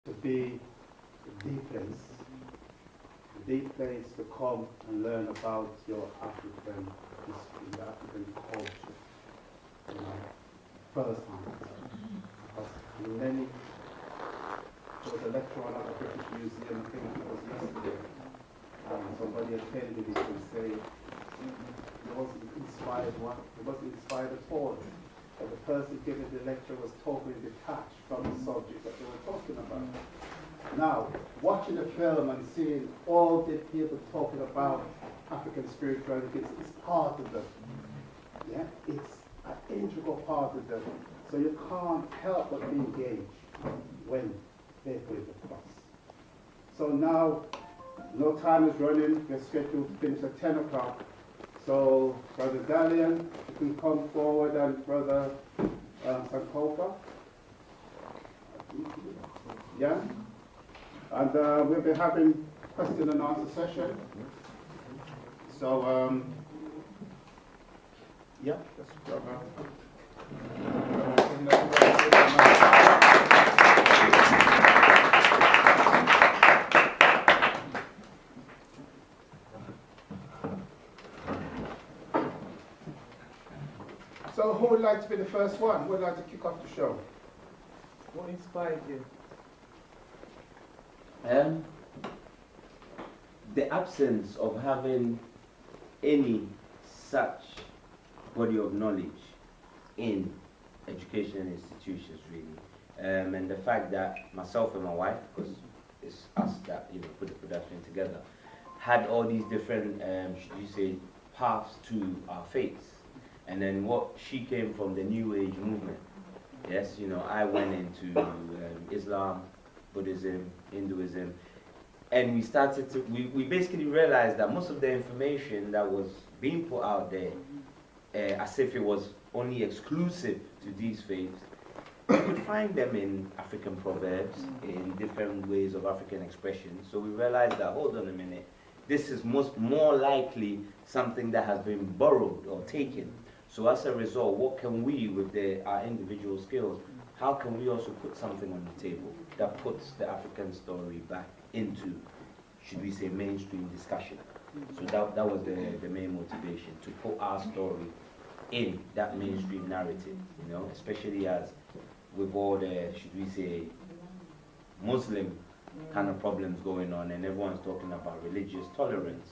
to be the place to come and learn about your African history, your African culture, you know, firsthand. Because many, there was a lecture on at the British Museum, I think it was yesterday, and somebody attended it and say, it wasn't inspired at all. But the person giving the lecture was totally detached from the subject that they were talking about. Now, watching the film and seeing all the people talking about African spirituality is part of them. Yeah, it's an integral part of them. So you can't help but be engaged when they put it across. So now, no time is running. We're scheduled to finish at 10 o'clock. So, Brother Dalian, you can come forward, and Brother Sankofa. Yeah? And we'll be having question and answer session. So, yeah, let's go. So who would like to be the first one? Who would like to kick off the show? What inspired you? The absence of having any such body of knowledge in educational institutions, really, and the fact that myself and my wife, because it's us that put the production together, had all these different, should you say, paths to our faiths. And then she came from the New Age movement. Yes, I went into Islam, Buddhism, Hinduism, and we started to, we basically realized that most of the information that was being put out there, as if it was only exclusive to these faiths, you could find them in African proverbs, in different ways of African expression. So we realized that, hold on a minute, this is more likely something that has been borrowed or taken. So as a result, what can we, with our individual skills, how can we also put something on the table that puts the African story back into, should we say, mainstream discussion? So that was the main motivation, to put our story in that mainstream narrative, especially as with all the, should we say, Muslim kind of problems going on, and everyone's talking about religious tolerance.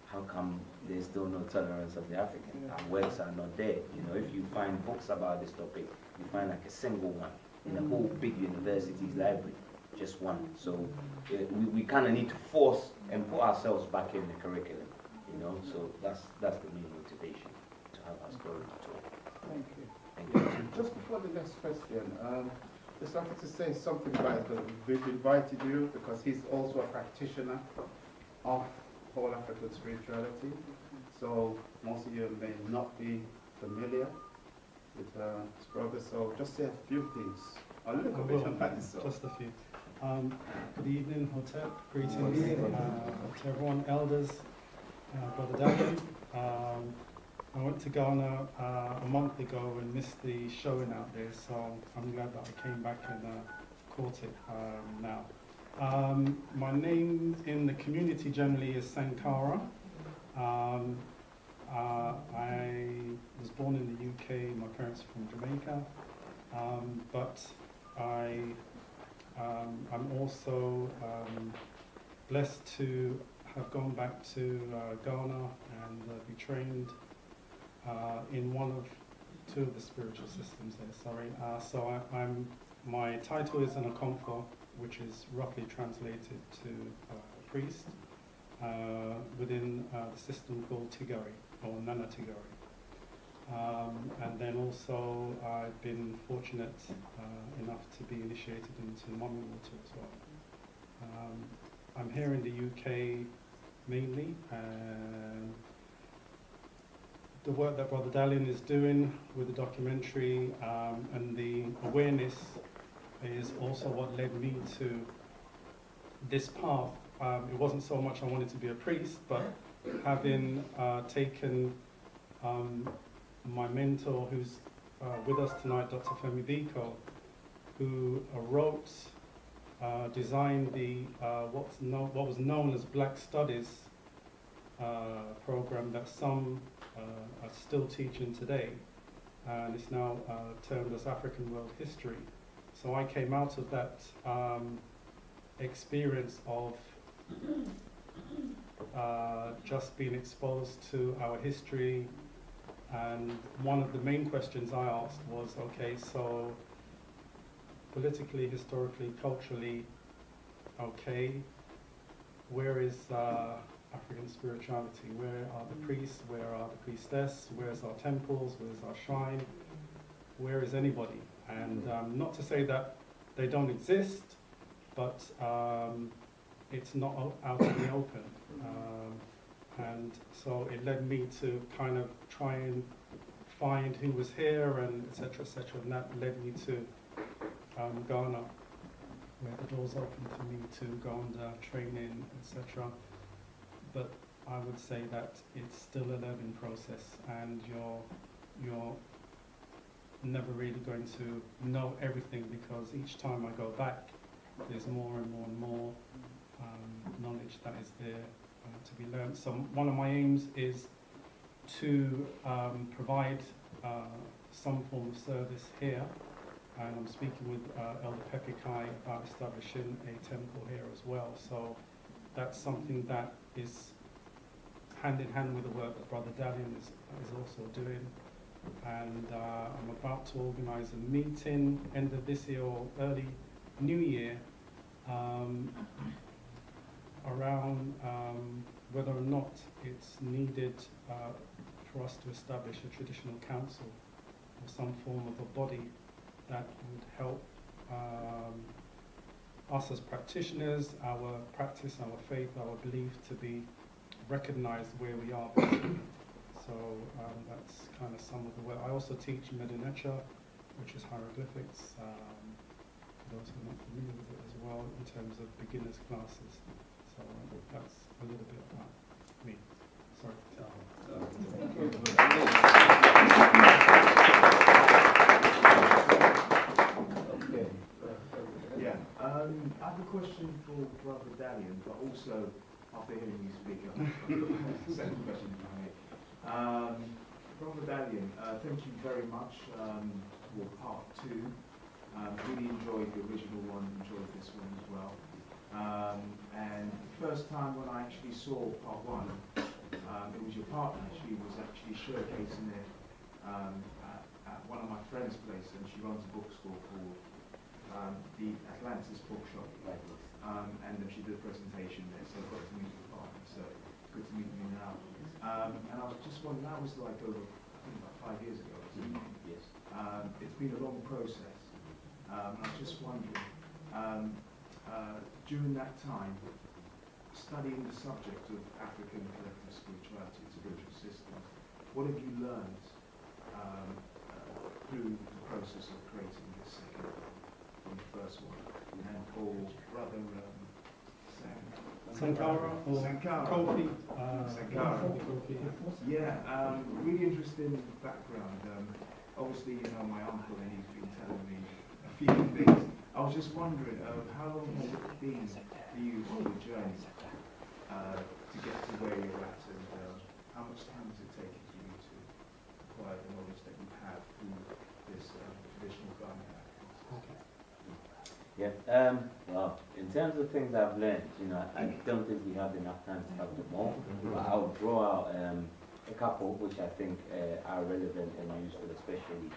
How come there's still no tolerance of the African? Our works are not there. If you find books about this topic, you find like a single one in a whole big university's library, just one. So we kind of need to force and put ourselves back in the curriculum, So that's the main motivation, to have our story to talk. Thank you. Thank you. Just before the next question, just wanted to say something about that. We've invited you because he's also a practitioner of whole African spirituality. So most of you may not be familiar with his brother. So just say a few things, a little bit about yourself. Just a few. Good evening, Hotep. Greetings to everyone, elders, Brother Dalian. I went to Ghana a month ago and missed the showing out there, so I'm glad that I came back and caught it now. My name in the community generally is Sankara. I was born in the UK, my parents are from Jamaica, but I'm also blessed to have gone back to Ghana and be trained in two of the spiritual systems there, so my title is an Akonfo, which is roughly translated to priest, within the system called Tigari, or Nana Tigari. And then also I've been fortunate enough to be initiated into Mami Wata as well. I'm here in the UK mainly, and the work that Brother Dalian is doing with the documentary and the awareness is also what led me to this path. It wasn't so much I wanted to be a priest, but having taken my mentor, who's with us tonight, Dr. Femi Biko, who wrote designed the what was known as Black Studies program that some are still teaching today, and it's now termed as African World History. So I came out of that experience of just being exposed to our history, and one of the main questions I asked was, okay, so politically, historically, culturally, okay, where is African spirituality? Where are the priests? Where are the priestess? Where's our temples? Where's our shrine? Where is anybody? And not to say that they don't exist, but it's not out in the open. And so it led me to kind of try and find who was here, and et cetera, and that led me to Ghana, where the doors opened for me to go under training, etc. But I would say that it's still a learning process, and you're never really going to know everything, because each time I go back, there's more and more and more knowledge that is there to be learned. So one of my aims is to provide some form of service here, and I'm speaking with Elder Pepikai about establishing a temple here as well. So that's something that is hand in hand with the work that Brother Dalian is also doing. And I'm about to organize a meeting end of this year or early new year around whether or not it's needed for us to establish a traditional council or some form of a body that would help us as practitioners, our practice, our faith, our belief to be recognized where we are. So that's kind of some of the work. I also teach Medinecha, which is hieroglyphics, for those who are not familiar with it as well, in terms of beginners classes. So that's a little bit about me. Sorry. Okay. Yeah. I have a question for Brother Dalian, but also after hearing you speak, I've got a second question for me. Brother Dalian, thank you very much for part 2. Really enjoyed the original one, enjoyed this one as well. And the first time when I actually saw part 1, it was your partner actually was actually showcasing it at one of my friend's place, and she runs a bookstore called the Atlantis Bookshop. And then she did a presentation there, so I got to meet your partner, so good to meet you now. And I was just wondering, that was like over, I think about 5 years ago, isn't it? Yes. It's been a long process. I was just wondering, during that time, studying the subject of African collective spirituality and spiritual systems, what have you learned through the process of creating this second one, the first one? And for Brother Sankara or Sankara. Kofi? Sankara. Kofi. Yeah, really interesting background. Obviously, you know, my uncle, and he's been telling me a few things. I was just wondering, how long has it been for you on the journey to get to where you're at, and how much time has it taken for you to acquire the knowledge that you have through this traditional garment? Yeah, well, in terms of things I've learned, you know, I don't think we have enough time to cover them all, but I'll draw out a couple which I think are relevant and useful, especially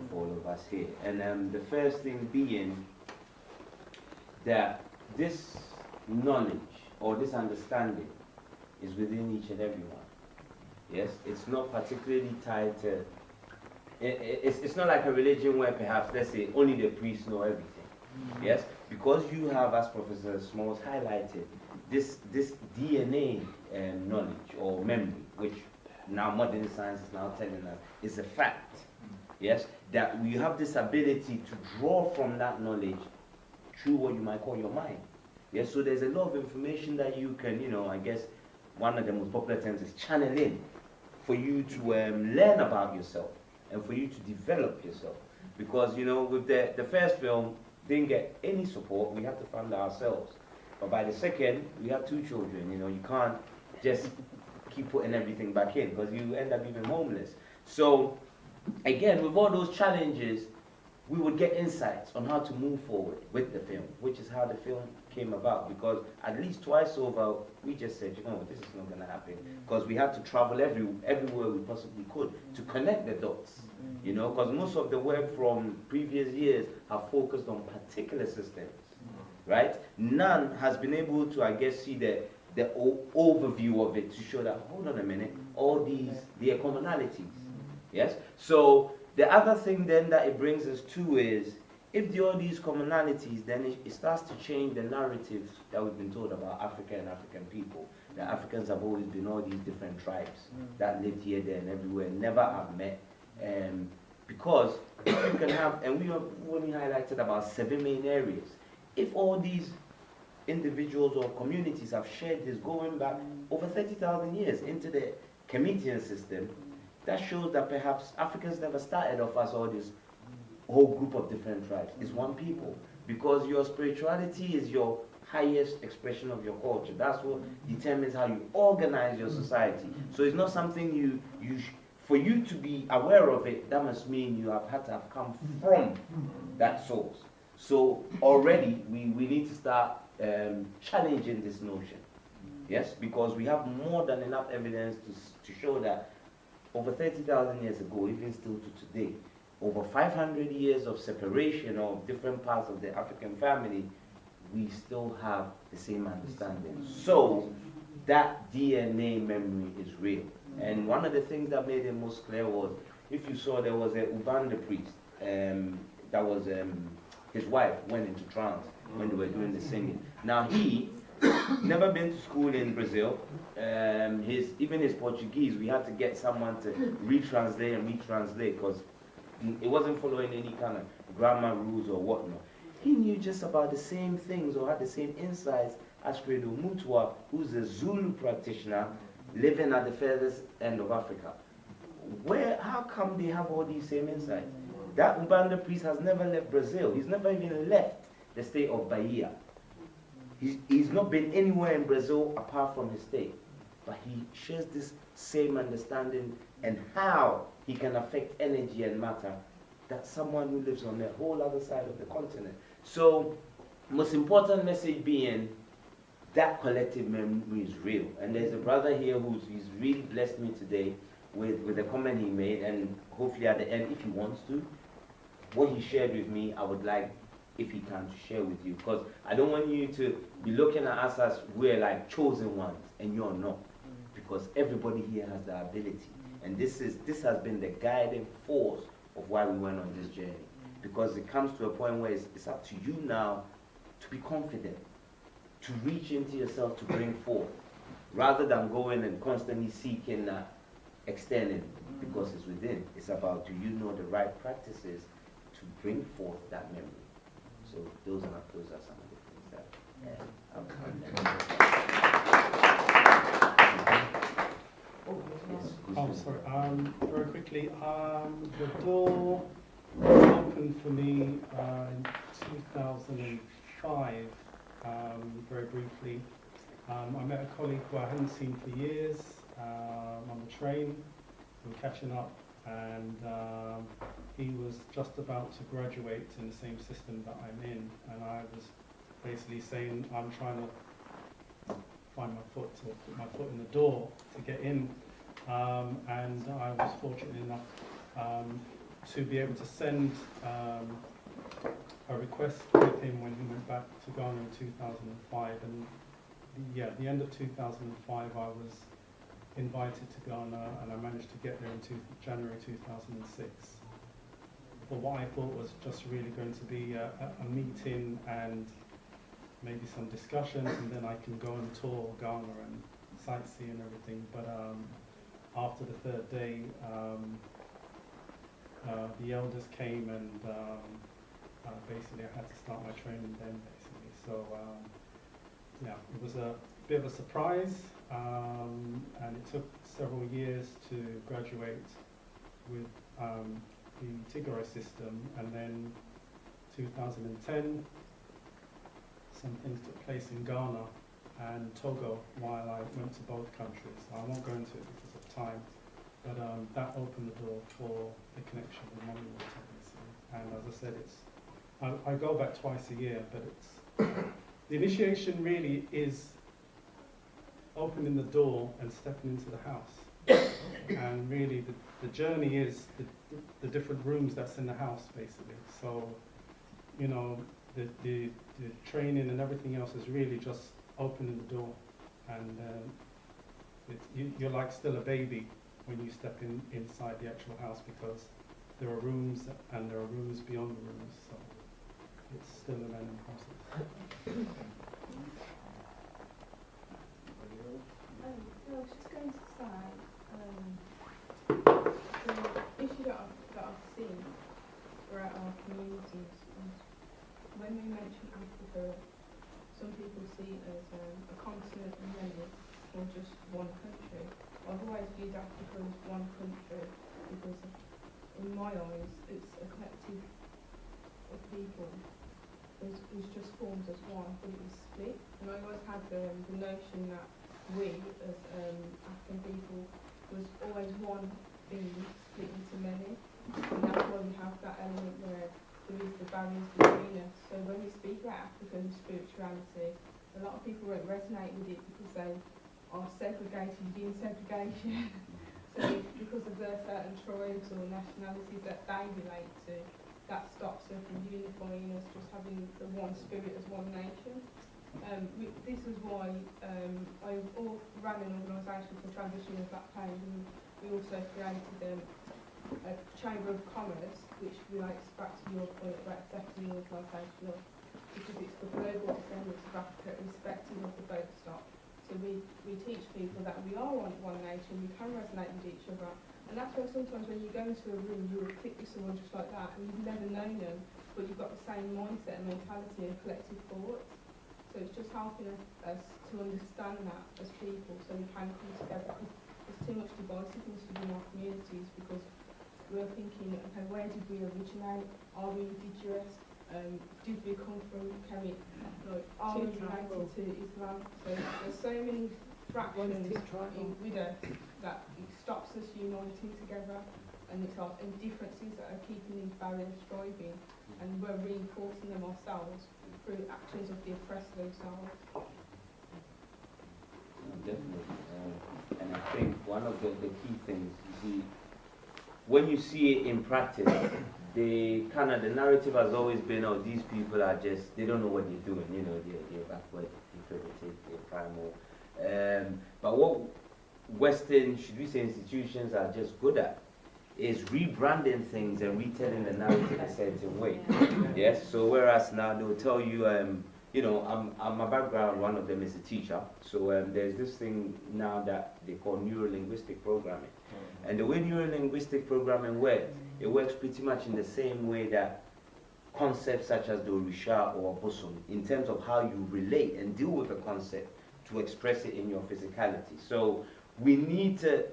for all of us here. And the first thing being that this knowledge or this understanding is within each and every one. Yes, it's not particularly tied to, it's not like a religion where perhaps, let's say, only the priests know everything. Yes, because you have, as Professor Smalls highlighted, this DNA knowledge or memory, which now modern science is now telling us is a fact. Yes, that we have this ability to draw from that knowledge through what you might call your mind. Yes, so there's a lot of information that you can, you know, I guess one of the most popular terms is channel in, for you to learn about yourself and for you to develop yourself. Because, you know, with the first film, didn't get any support. We had to fund it ourselves. But by the second, we had 2 children. You know, you can't just keep putting everything back in because you end up even homeless. So again, with all those challenges, we would get insights on how to move forward with the film, which is how the film came about. Because at least twice over, we just said, you know what, this is not going to happen. Because we had to travel everywhere we possibly could to connect the dots. You know, because most of the work from previous years have focused on particular systems, right? None has been able to, I guess, see the overview of it to show that, hold on a minute, all these, there are commonalities. Yes? So the other thing then that it brings us to is, if there are these commonalities, then it starts to change the narrative that we've been told about Africa and African people. The Africans have always been all these different tribes that lived here, there, and everywhere, never have met. Because if you can have, and we have only highlighted about 7 main areas, if all these individuals or communities have shared this going back over 30,000 years into the Comitian system, that shows that perhaps Africans never started off as all this whole group of different tribes. It's one people. Because your spirituality is your highest expression of your culture. That's what determines how you organize your society. So it's not something for you to be aware of it, that must mean you have had to have come from that source. So already we need to start challenging this notion. Yes, because we have more than enough evidence to show that over 30,000 years ago, even still to today, over 500 years of separation of different parts of the African family, we still have the same understanding. So that DNA memory is real. And one of the things that made it most clear was, if you saw, there was a Ubanda priest, that was his wife went into trance when they were doing the singing. Now he never been to school in Brazil. Even his Portuguese, we had to get someone to retranslate because it wasn't following any kind of grammar rules or whatnot. He knew just about the same things or had the same insights as Credo Mutua, who's a Zulu practitioner living at the furthest end of Africa. How come they have all these same insights? That Ubanda priest has never left Brazil. He's never even left the state of Bahia. He's not been anywhere in Brazil apart from his state. But he shares this same understanding and how he can affect energy and matter that someone who lives on the whole other side of the continent. So, most important message being, that collective memory is real. And there's a brother here he's really blessed me today with the comment he made, and hopefully at the end, if he wants to, what he shared with me, I would like, if he can, to share with you. Because I don't want you to be looking at us as we're like chosen ones, and you're not. Because everybody here has the ability. And this has been the guiding force of why we went on this journey. Because it comes to a point where it's up to you now to be confident, to reach into yourself to bring forth, rather than going and constantly seeking external, because it's within. It's about, do you know the right practices to bring forth that memory? So those are some of the things that Oh, sorry. Very quickly, the door opened for me in 2005. Very briefly, I met a colleague who I hadn't seen for years on the train. We were catching up, and he was just about to graduate in the same system that I'm in, and I was basically saying I'm trying to find my foot, or put my foot in the door to get in, and I was fortunate enough to be able to send a request with him when he went back to Ghana in 2005, and at the end of 2005 I was invited to Ghana, and I managed to get there in January 2006 for what I thought was just really going to be a meeting and maybe some discussions, and then I can go and tour Ghana and sightsee and everything. But after the third day, the elders came, and basically I had to start my training then, basically. So it was a bit of a surprise, and it took several years to graduate with the Tigray system, and then 2010. Some things took place in Ghana and Togo while I went to both countries. I won't go into it because of time, but that opened the door for the connection with Mami. And as I said, I go back twice a year, but the initiation really is opening the door and stepping into the house. And really the journey is the different rooms that's in the house, basically. So, you know, the training and everything else is really just opening the door. And you're like still a baby when you step inside the actual house, because there are rooms and there are rooms beyond the rooms. So it's still a learning process. I was just going to say, the issue that I've seen throughout our communities is when we mention Africa, some people see it as a continent and many, or just one country. I've always viewed Africa as one country because, in my eyes, it's a collective of people. It was just formed as one, but it was split. And I always had the notion that we, as African people, was always one being split into many. And that's why we have that element where there is the barriers between us. So when we speak about African spirituality, a lot of people won't resonate with it because they are segregated within segregation. So because of their certain tribes or nationalities that they relate to, that stops us from unifying us, just having the one spirit as one nation. This is why I ran an organisation for transition of Black Pain, and we also created a Chamber of Commerce, which relates back to your point about setting the organisation up, because it's the global descendants of Africa irrespective of the boat stock. So we teach people that we are one nation, we can resonate with each other. And that's why sometimes when you go into a room, you will click with someone just like that, and you've never known them, but you've got the same mindset and mentality and collective thoughts. So it's just helping us to understand that as people, so we can come together. Because there's too much divisiveness within our communities, because we're thinking, okay, where did we originate? Are we indigenous? Did we come from, are we related to Islam? So there's so many fractions with us that it stops us uniting together, and it's our differences that are keeping these barriers striving, and we're reinforcing them ourselves through actions of the oppressor themselves. Definitely. And I think one of the key things, you see, when you see it in practice, the narrative has always been, oh, these people are just, they don't know what they're doing, you know, they're backward, they're primitive, they're primal. But what Western, should we say, institutions are just good at is rebranding things and retelling the narrative a certain way. Yes, so whereas now they'll tell you, you know, I'm my background, one of them is a teacher, so there's this thing now that they call neuro-linguistic programming. And the way neuro-linguistic programming works, it works pretty much in the same way that concepts such as the Orisha or Bosom, in terms of how you relate and deal with a concept to express it in your physicality. So we need to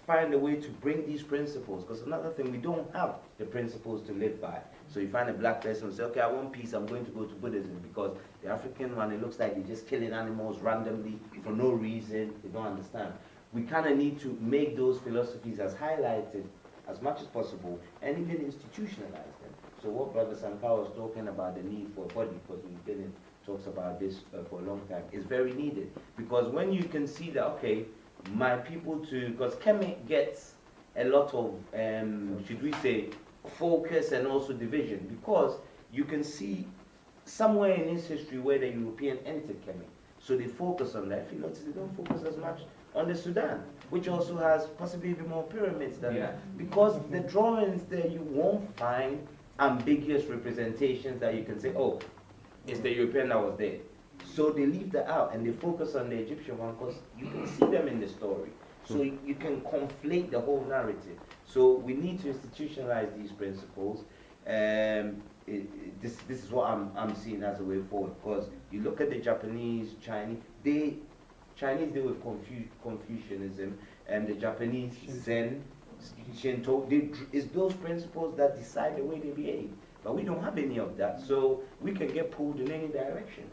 find a way to bring these principles, because another thing, we don't have the principles to live by. So you find a black person and say, okay, I want peace, I'm going to go to Buddhism, because the African one, it looks like they're just killing animals randomly for no reason, they don't understand. We kind of need to make those philosophies as highlighted as much as possible and even institutionalize them. So what Brother Sankar was talking about, the need for a body, because we've been in talks about this for a long time, is very needed. Because when you can see that, okay, my people too, because Kemet gets a lot of, should we say, focus and also division, because you can see somewhere in its history where the European entered Kemet. So they focus on that. If you notice, they don't focus as much on the Sudan, which also has possibly even more pyramids than that. Because the drawings there, you won't find ambiguous representations that you can say, oh, it's the European that was there. So they leave that out and they focus on the Egyptian one because you can see them in the story. So you can conflate the whole narrative. So we need to institutionalize these principles. This is what I'm seeing as a way forward, because you look at the Japanese, Chinese deal with Confucianism, and the Japanese Zen, Shinto, it's those principles that decide the way they behave. But we don't have any of that, so we can get pulled in any direction.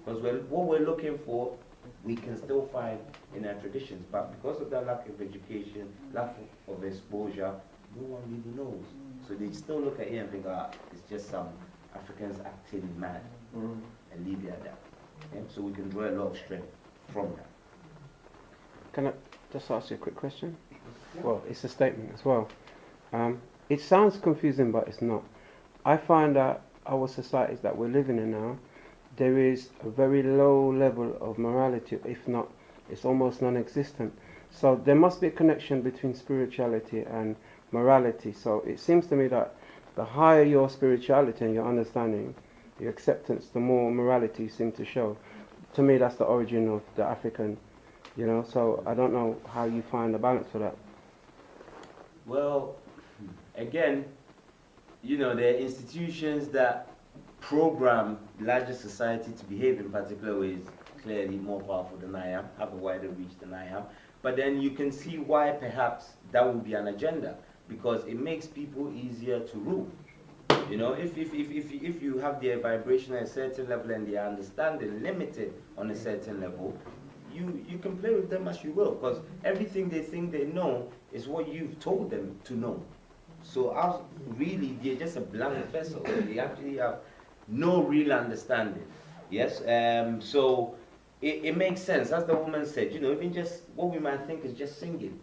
Because what we're looking for, we can still find in our traditions. But because of that lack of education, lack of exposure, no one really knows. So they still look at it and think, ah, it's just some Africans acting mad, and leave it at that. Yeah? So we can draw a lot of strength from that. Can I just ask you a quick question? Well, it's a statement as well. It sounds confusing, but it's not. I find that our societies that we're living in now, there is a very low level of morality, if not, it's almost non-existent. So there must be a connection between spirituality and morality. So it seems to me that the higher your spirituality and your understanding, your acceptance, the more morality you seem to show. To me, that's the origin of the African, you know, so I don't know how you find the balance for that. Well, again, you know, there are institutions that program larger society to behave in particular ways, clearly more powerful than I am, have a wider reach than I am. But then you can see why perhaps that would be an agenda, because it makes people easier to rule. You know, if you have their vibration at a certain level and their understanding limited on a certain level, you can play with them as you will, because everything they think they know is what you've told them to know. So really, they're just a blank vessel. They actually have no real understanding. Yes, so it makes sense, as the woman said, you know, even just what we might think is just singing.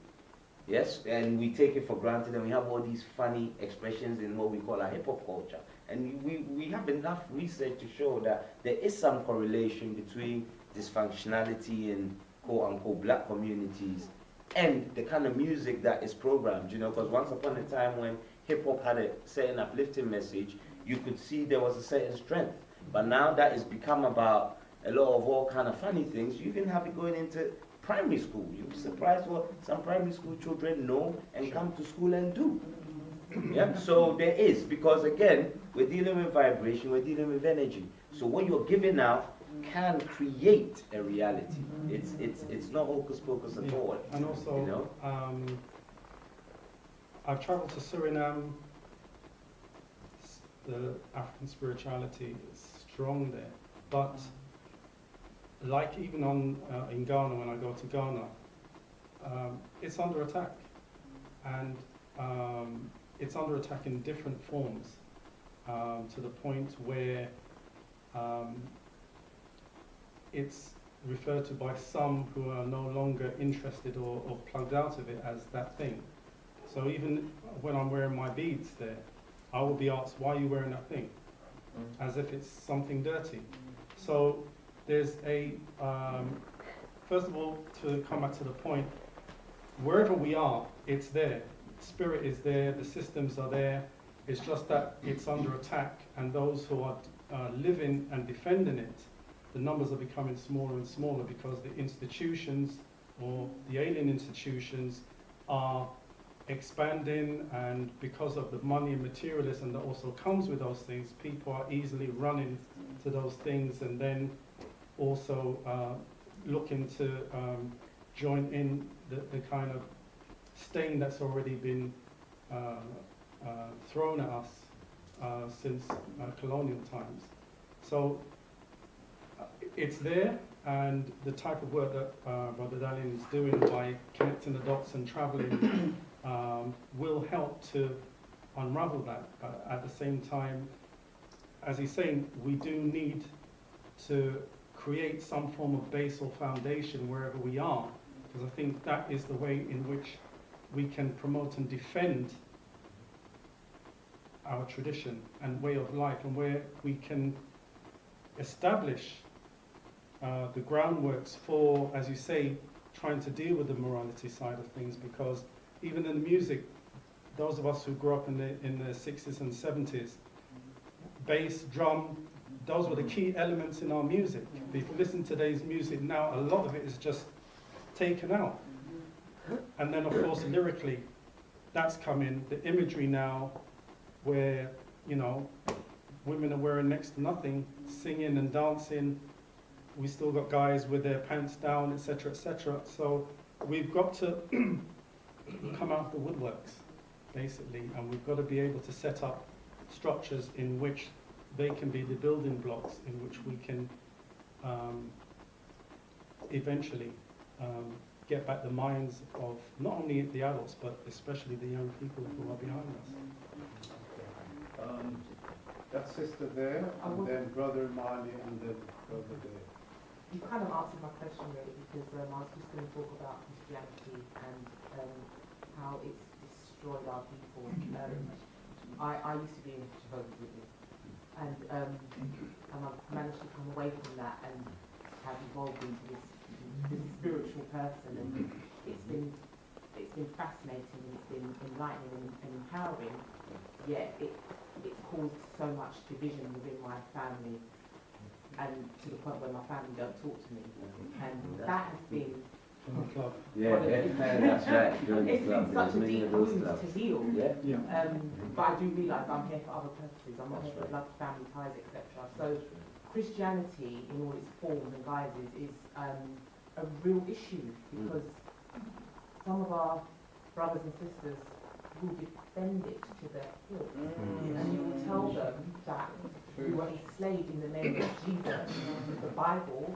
Yes, and we take it for granted, and we have all these funny expressions in what we call our hip-hop culture. And we have enough research to show that there is some correlation between dysfunctionality in quote-unquote black communities and the kind of music that is programmed, you know, because once upon a time when hip-hop had a certain uplifting message, you could see there was a certain strength. But now that it's become about a lot of all kind of funny things, you even have it going into primary school. You'd be surprised what some primary school children know and come to school and do. Yeah, so there is, because again, we're dealing with vibration, we're dealing with energy. So what you're giving out can create a reality. It's not hocus pocus at all. And also, you know? I've traveled to Suriname. The African spirituality is strong there, but like even in Ghana, when I go to Ghana, it's under attack, and it's under attack in different forms, to the point where it's referred to by some who are no longer interested or plugged out of it as that thing. So even when I'm wearing my beads there, I will be asked, why are you wearing that thing? As if it's something dirty. So there's a, first of all, to come back to the point, wherever we are, it's there. Spirit is there, the systems are there. It's just that it's under attack, and those who are living and defending it, the numbers are becoming smaller and smaller, because the institutions, or the alien institutions, are expanding, and because of the money and materialism that also comes with those things, people are easily running to those things, and then also looking to join in the kind of stain that's already been thrown at us since colonial times. So it's there, and the type of work that Brother Dalian is doing by connecting the dots and traveling will help to unravel that. At the same time, as he's saying, we do need to create some form of base or foundation wherever we are, because I think that is the way in which we can promote and defend our tradition and way of life, and where we can establish the groundworks for, as you say, trying to deal with the morality side of things. Because even in the music, those of us who grew up in the 60s and 70s, bass, drum, those were the key elements in our music. If you listen to today's music now, a lot of it is just taken out. And then, of course, lyrically, that's coming. The imagery now, where, you know, women are wearing next to nothing, singing and dancing. We still got guys with their pants down, etc., etc. So we've got to come out of the woodworks, basically, and we've got to be able to set up structures in which they can be the building blocks in which we can eventually get back the minds of not only the adults but especially the young people who are behind us. That sister there, and then Brother Mali, and then Brother there. You kind of answered my question really, because I was just going to talk about Christianity and how it's destroyed our people. I used to be in Jehovah's Witness, and I've managed to come away from that and have evolved into this spiritual person, and it's been fascinating, and it's been enlightening and empowering. Yet it's caused so much division within my family, and to the point where my family don't talk to me, and that has been That's right. it's been such a deep wound to heal. Yeah. But I do realise I'm here for other purposes. I'm not here for love, family ties, etc. So Christianity, in all its forms and guises, is a real issue, because some of our brothers and sisters will defend it to their hilt, and you will tell them that you were enslaved in the name of Jesus, the Bible,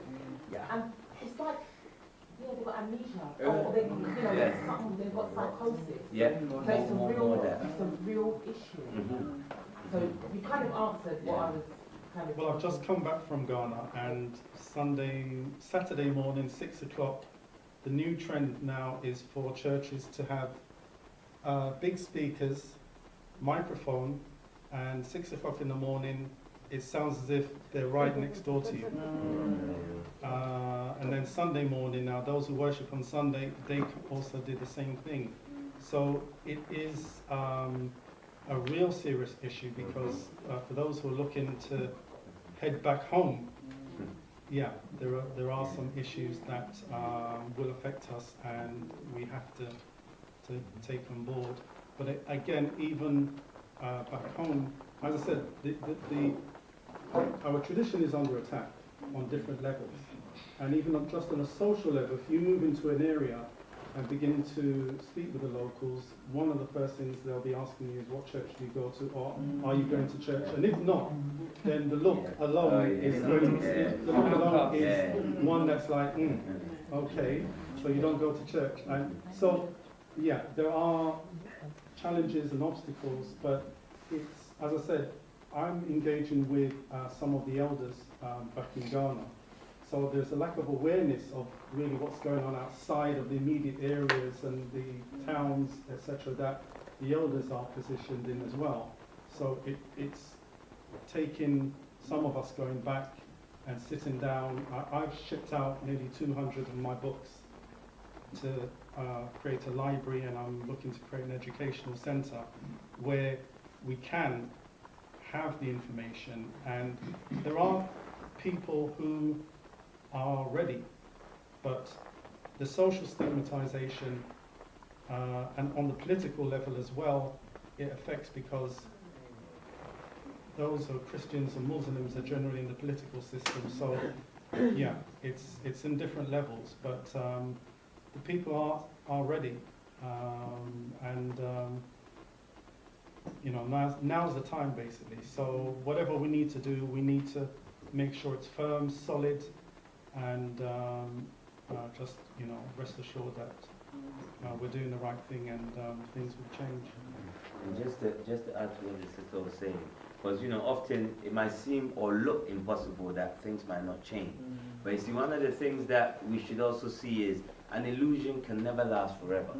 and it's like, they've got amnesia, or they've got psychosis. So it's a real issue. So you kind of answered what I was kind of. Well, I've just come back from Ghana, and Saturday morning, 6 o'clock, the new trend now is for churches to have big speakers, microphone, and 6 o'clock in the morning, it sounds as if they're right next door to you. And then Sunday morning, now those who worship on Sunday, they also did the same thing. So it is a real serious issue, because for those who are looking to head back home, there are some issues that will affect us, and we have to take on board. But again, even back home, as I said, our tradition is under attack on different levels, and even just on a social level, if you move into an area and begin to speak with the locals, one of the first things they'll be asking you is, what church do you go to, or are you going to church? And if not, then the look alone is one that's like, okay, so you don't go to church. And so, yeah, there are challenges and obstacles, but it's, as I said, I'm engaging with some of the elders back in Ghana. So there's a lack of awareness of really what's going on outside of the immediate areas and the towns, etc., that the elders are positioned in as well. So it's taking some of us going back and sitting down. I've shipped out nearly 200 of my books to create a library, and I'm looking to create an educational centre where we can have the information, and there are people who are ready, but the social stigmatization and on the political level as well, it affects, because those who are Christians and Muslims are generally in the political system. So yeah, it's in different levels, but the people are ready, and you know, now's the time basically. So whatever we need to do, we need to make sure it's firm, solid, and just, you know, rest assured that we're doing the right thing, and things will change. And just to add to what the sister was saying, because, you know, often it might seem or look impossible that things might not change. But you see, one of the things that we should also see is an illusion can never last forever.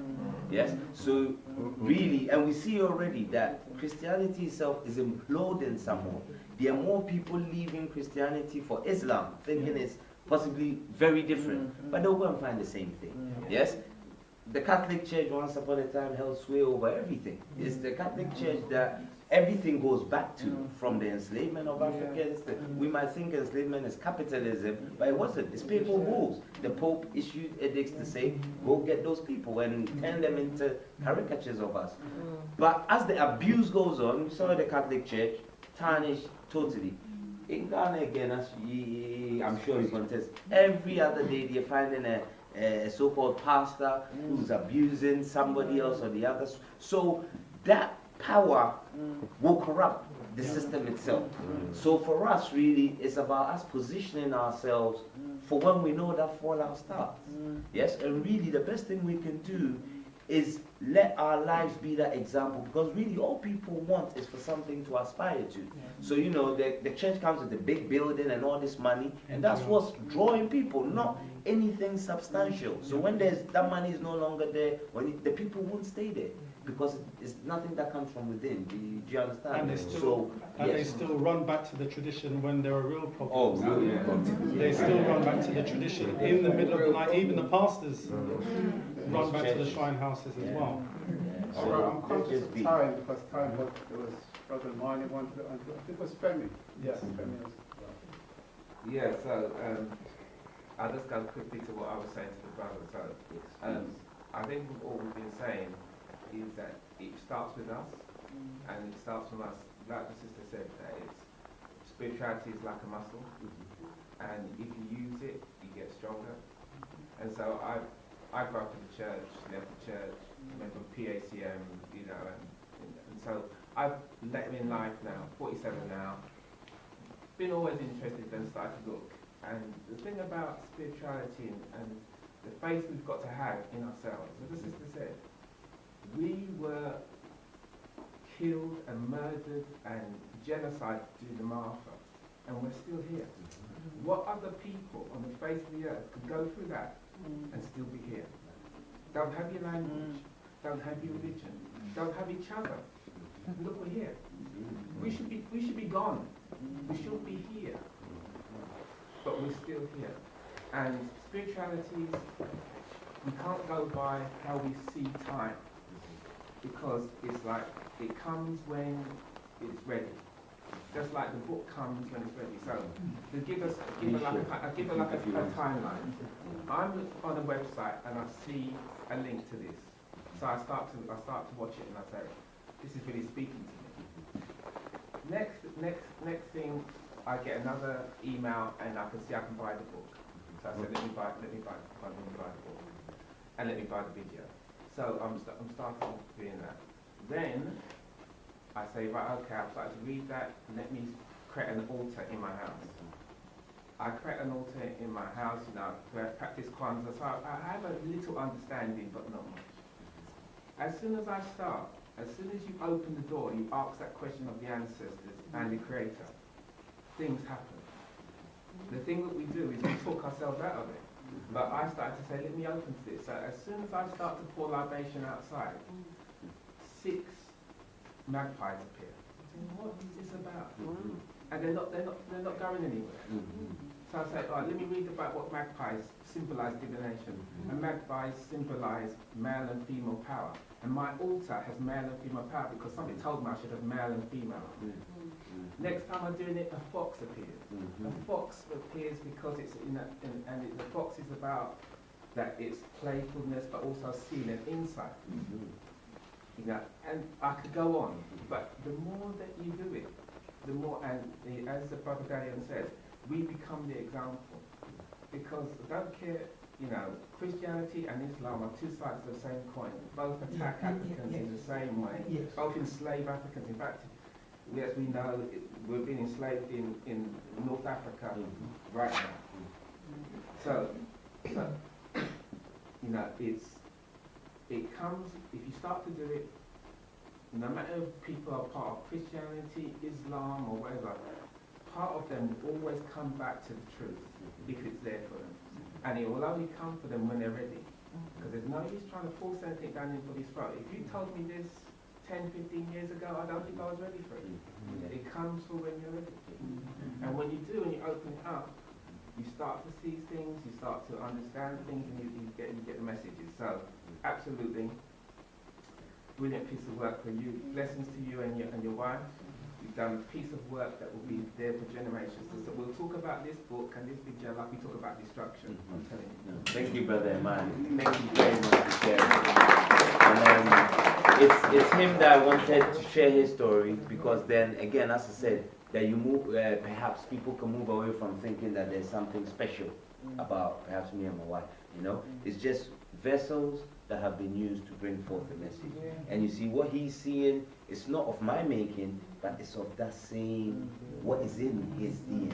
Yes? So really, and we see already that Christianity itself is imploding somewhat. There are more people leaving Christianity for Islam, thinking it's possibly very different, but they'll go and find the same thing. Yes? The Catholic Church once upon a time held sway over everything. It's the Catholic Church that everything goes back to, from the enslavement of Africans. We might think enslavement is capitalism, but it wasn't. It's papal bulls. The Pope issued edicts to say, go get those people and turn them into caricatures of us. But as the abuse goes on, we saw the Catholic Church tarnished totally. In Ghana again, as I'm sure you contest, every other day they're finding a so-called pastor who's abusing somebody else or the others. So that power will corrupt the system itself. So for us, really, it's about us positioning ourselves for when we know that fallout starts. Yes, and really the best thing we can do is let our lives be that example, because really all people want is for something to aspire to. So, you know, the church comes with the big building and all this money, and that's what's drawing people, not anything substantial. So when that money is no longer there, the people won't stay there, because it's nothing that comes from within. Do you understand? And they still run back to the tradition when there are real problems. Oh, really? They still run back to the tradition in the middle of the night. Even the pastors run back to the shrine houses as well. All right, I'm conscious of time, because time was, there was Brother Mani wanted, I think it was Femi. Yes, Femi was. Yeah, so I'll just go quickly to what I was saying to the brother. So I think what we've been saying is that it starts with us, and it starts from us. Like the sister said, that spirituality is like a muscle, and if you use it, you get stronger. And so I grew up in the church, left the church, went from PACM, you know, and so I've let him in life now, 47 now. Been always interested, then started to look. And the thing about spirituality and the faith we've got to have in ourselves, as the sister said, we were killed and murdered and genocide during the Martha, and we're still here. What other people on the face of the earth could go through that and still be here? Don't have your language, don't have your religion, don't have each other. Look, we're here. We should be gone. We shouldn't be here. But we're still here. And spirituality, we can't go by how we see time, because it's like it comes when it's ready. Just like the book comes when it's ready. So to give her like a timeline. I'm on a website and I see a link to this. So I start to watch it and I say, this is really speaking to me. Next thing, I get another email and I can see I can buy the book. So I said, let me buy the book, and let me buy the video. So I'm starting doing that. Then I say, right, okay, I've started to read that. Let me create an altar in my house. I create an altar in my house, you know, where I practice Kwanzaa. So I have a little understanding, but not much. As soon as I start, as soon as you open the door, you ask that question of the ancestors and the Creator, things happen. The thing that we do is we talk ourselves out of it. But I started to say, let me open to this. So as soon as I start to pour libation outside, 6 magpies appear. What is this about? And they're not going anywhere. So I say, all right, let me read about what magpies symbolize divination. And magpies symbolize male and female power. And my altar has male and female power because somebody told me I should have male and female. Next time I'm doing it, a fox appears. A fox appears because it's the fox is about that it's playfulness, but also seeing an insight. You know, and I could go on, but the more that you do it, the more, and as the Brother Dalian said, we become the example. Because I don't care, you know, Christianity and Islam are 2 sides of the same coin. Both attack Africans in the same way. Both enslave Africans. In fact, as we know, we're being enslaved in North Africa right now. So, you know, it comes, if you start to do it, no matter if people are part of Christianity, Islam, or whatever, part of them will always come back to the truth if it's there for them. And it will only come for them when they're ready. Because there's no use trying to force anything down anybody's throat. If you told me this 10, 15 years ago, I don't think I was ready for it. It comes for when you're ready. And when you do, and you open it up, you start to see things, you start to understand things, and you get the messages. So, absolutely, brilliant piece of work for you. Blessings to you and your wife. You've done a piece of work that will be there for generations. So we'll talk about this book and this video like we talk about destruction. I'm telling you. Thank you, Brother Maa. Thank you very much for sharing. And it's him that wanted to share his story, because then, again, as I said, that you move, perhaps people can move away from thinking that there's something special about perhaps me and my wife, you know? It's just vessels that have been used to bring forth the message. And you see, what he's seeing is not of my making, but it's of that same, what is in his DNA,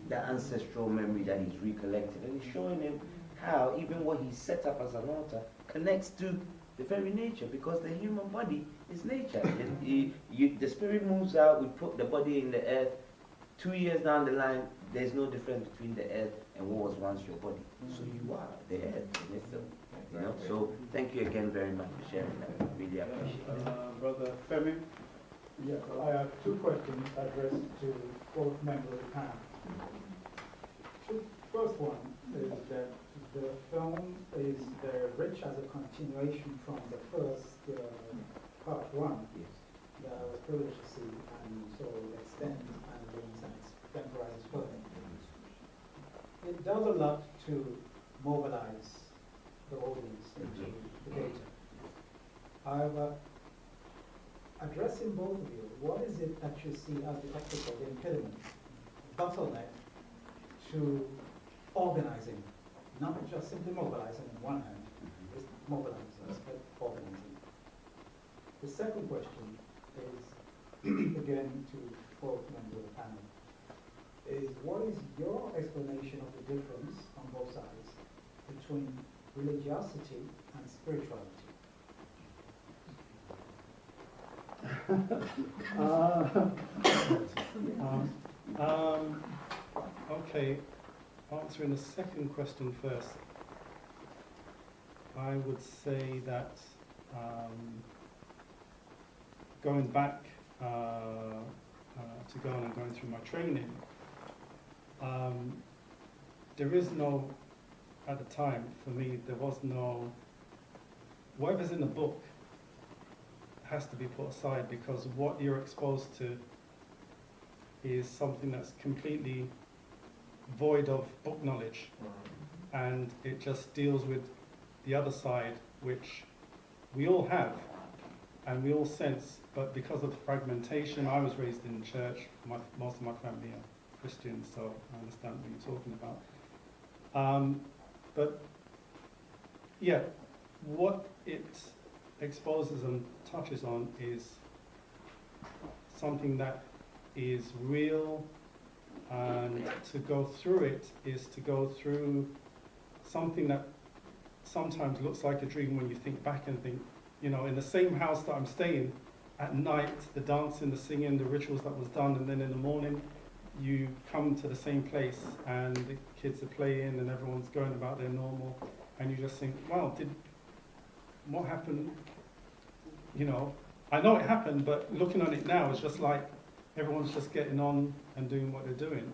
that ancestral memory that he's recollected. And he's showing him how even what he set up as an altar connects to the very nature, because the human body is nature. The spirit moves out, we put the body in the earth. 2 years down the line, there's no difference between the earth and what was once your body. So you are the earth in itself. You know? So thank you again very much for sharing that. Really appreciate it. Brother Femi? Yeah, I have two questions addressed to both members of the panel. First one is that the film is rich as a continuation from the first part one that I was privileged to see, and so it extends and brings and temporizes further. It does a lot to mobilize the audience into the data. However, addressing both of you, what is it that you see as the ethical impediment, bottleneck to organizing, not just simply mobilizing on one hand, it's mobilizing, but organizing. The second question is, again to both members of the panel, is what is your explanation of the difference on both sides between religiosity and spirituality? Okay, answering the second question first. I would say that going back to Ghana and going through my training, there is no, at the time for me, there was no, whatever's in the book has to be put aside, because what you're exposed to is something that's completely void of book knowledge, and it just deals with the other side, which we all have and we all sense, but because of the fragmentation, I was raised in church, most of my family are Christians, so I understand what you're talking about. But yeah, what it exposes and touches on is something that is real, and to go through it is to go through something that sometimes looks like a dream when you think back and think, you know, in the same house that I'm staying, at night, the dancing, the singing, the rituals that was done, and then in the morning, you come to the same place and the kids are playing and everyone's going about their normal, and you just think, wow, what happened? You know, I know it happened, but looking on it now, it's just like everyone's just getting on and doing what they're doing.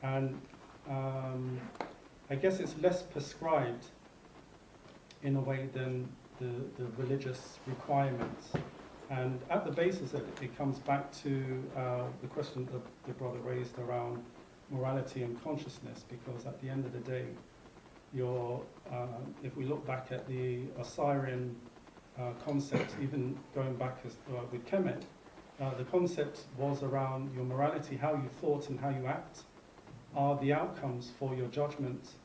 And I guess it's less prescribed in a way than the religious requirements. And at the basis of it, it comes back to the question that the brother raised around morality and consciousness, because at the end of the day, if we look back at the Osirian concept, even going back with Kemet, the concept was around your morality, how you thought and how you act are the outcomes for your judgment,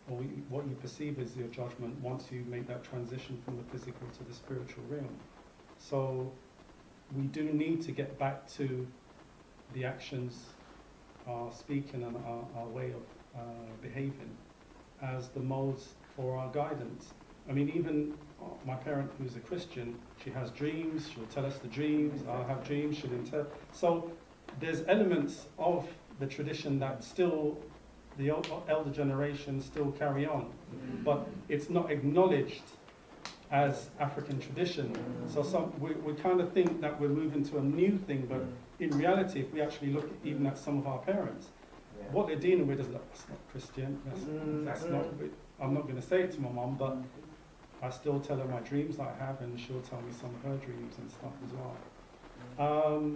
or what you perceive as your judgment once you make that transition from the physical to the spiritual realm. So we do need to get back to the actions, our speaking and our way of behaving as the modes for our guidance. I mean, even my parent, who's a Christian, she has dreams, she'll tell us the dreams, I'll have dreams, she'll interpret. So there's elements of the tradition that still, the elder generation still carry on, but it's not acknowledged as African tradition. So we kind of think that we're moving to a new thing, but in reality, if we actually look even at some of our parents, what they're dealing with is like, that's not Christian, that's not, I'm not going to say it to my mum, but I still tell her my dreams that I have, and she'll tell me some of her dreams and stuff as well.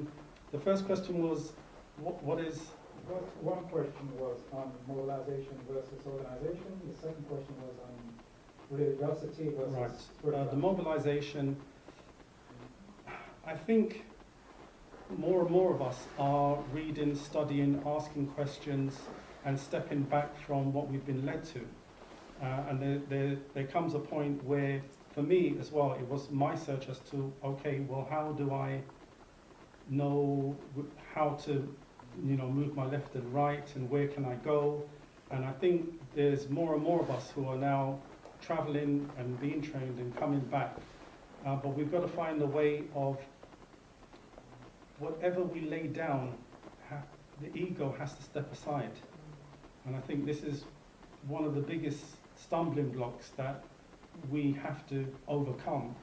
The first question was, what is... One question was on mobilization versus organization. The second question was on religiosity versus spirituality. The mobilization, I think more and more of us are reading, studying, asking questions, and stepping back from what we've been led to. And there comes a point where, for me as well, it was my search as to, okay, well, how do I know how to, move my left and right, and where can I go? And I think there's more and more of us who are now traveling and being trained and coming back. But we've got to find a way of, whatever we lay down, the ego has to step aside. And I think this is one of the biggest stumbling blocks that we have to overcome,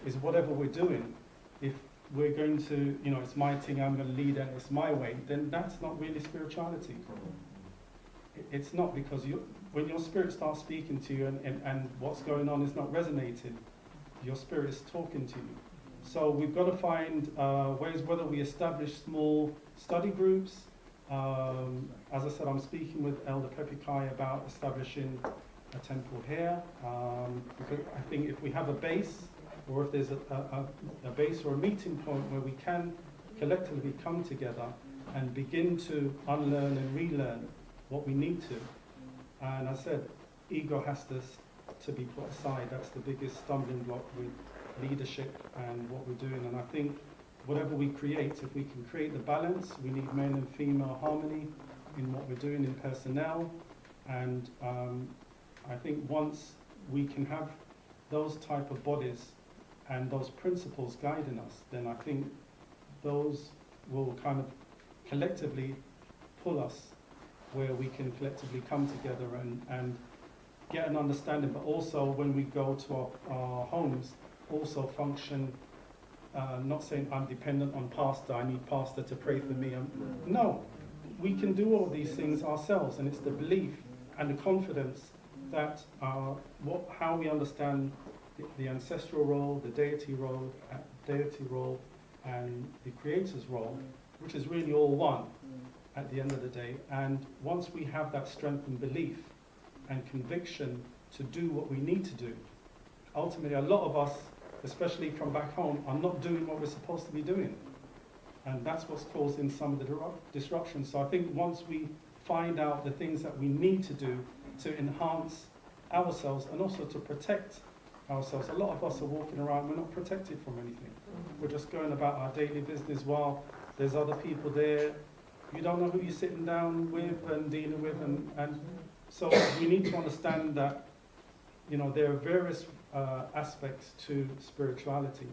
is whatever we're doing. If we're going to, it's my thing, I'm going to lead it, it's my way, then that's not really spirituality. It's not, because when your spirit starts speaking to you and what's going on is not resonating, your spirit is talking to you. So we've got to find ways, whether we establish small study groups. As I said, I'm speaking with Elder Pepe Kai about establishing a temple here, because I think if we have a base, or if there's a base or a meeting point where we can collectively come together and begin to unlearn and relearn what we need to. And I said, ego has to be put aside. That's the biggest stumbling block with leadership and what we're doing. And I think whatever we create, if we can create the balance, we need male and female harmony in what we're doing in personnel. And I think once we can have those type of bodies and those principles guiding us, then I think those will kind of collectively pull us where we can collectively come together and get an understanding, but also when we go to our homes, also function, not saying I'm dependent on pastor, I need pastor to pray for me. No, we can do all these things ourselves, and it's the belief and the confidence that how we understand the ancestral role, the deity role, and the creator's role, which is really all one at the end of the day. And once we have that strength and belief and conviction to do what we need to do, ultimately a lot of us, especially from back home, are not doing what we're supposed to be doing. And that's what's causing some of the disruption. So I think once we find out the things that we need to do to enhance ourselves and also to protect ourselves. A lot of us are walking around, we're not protected from anything. We're just going about our daily business while there's other people there. You don't know who you're sitting down with and dealing with, and so we need to understand that, there are various aspects to spirituality,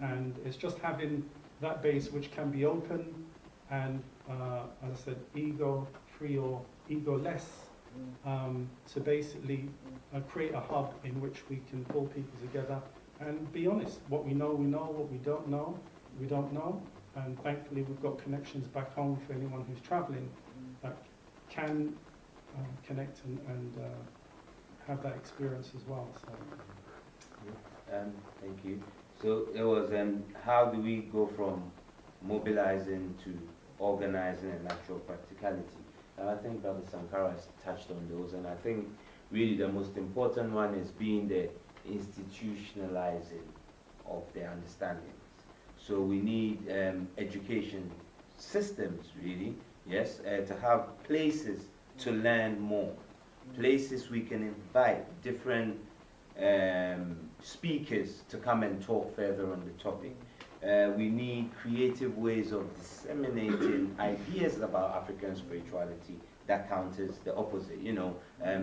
and it's just having that base which can be open and, as I said, ego-free or ego-less, to basically create a hub in which we can pull people together and be honest. What we know, what we don't know, we don't know. And thankfully we've got connections back home for anyone who's traveling that can connect and have that experience as well. So. Thank you. So it was, how do we go from mobilizing to organizing and actual practicality? And I think Brother Sankara has touched on those, and I think really the most important one is being the institutionalizing of the understandings. So we need education systems, really, yes, to have places to learn more, places we can invite different speakers to come and talk further on the topic. We need creative ways of disseminating ideas about African spirituality that counters the opposite.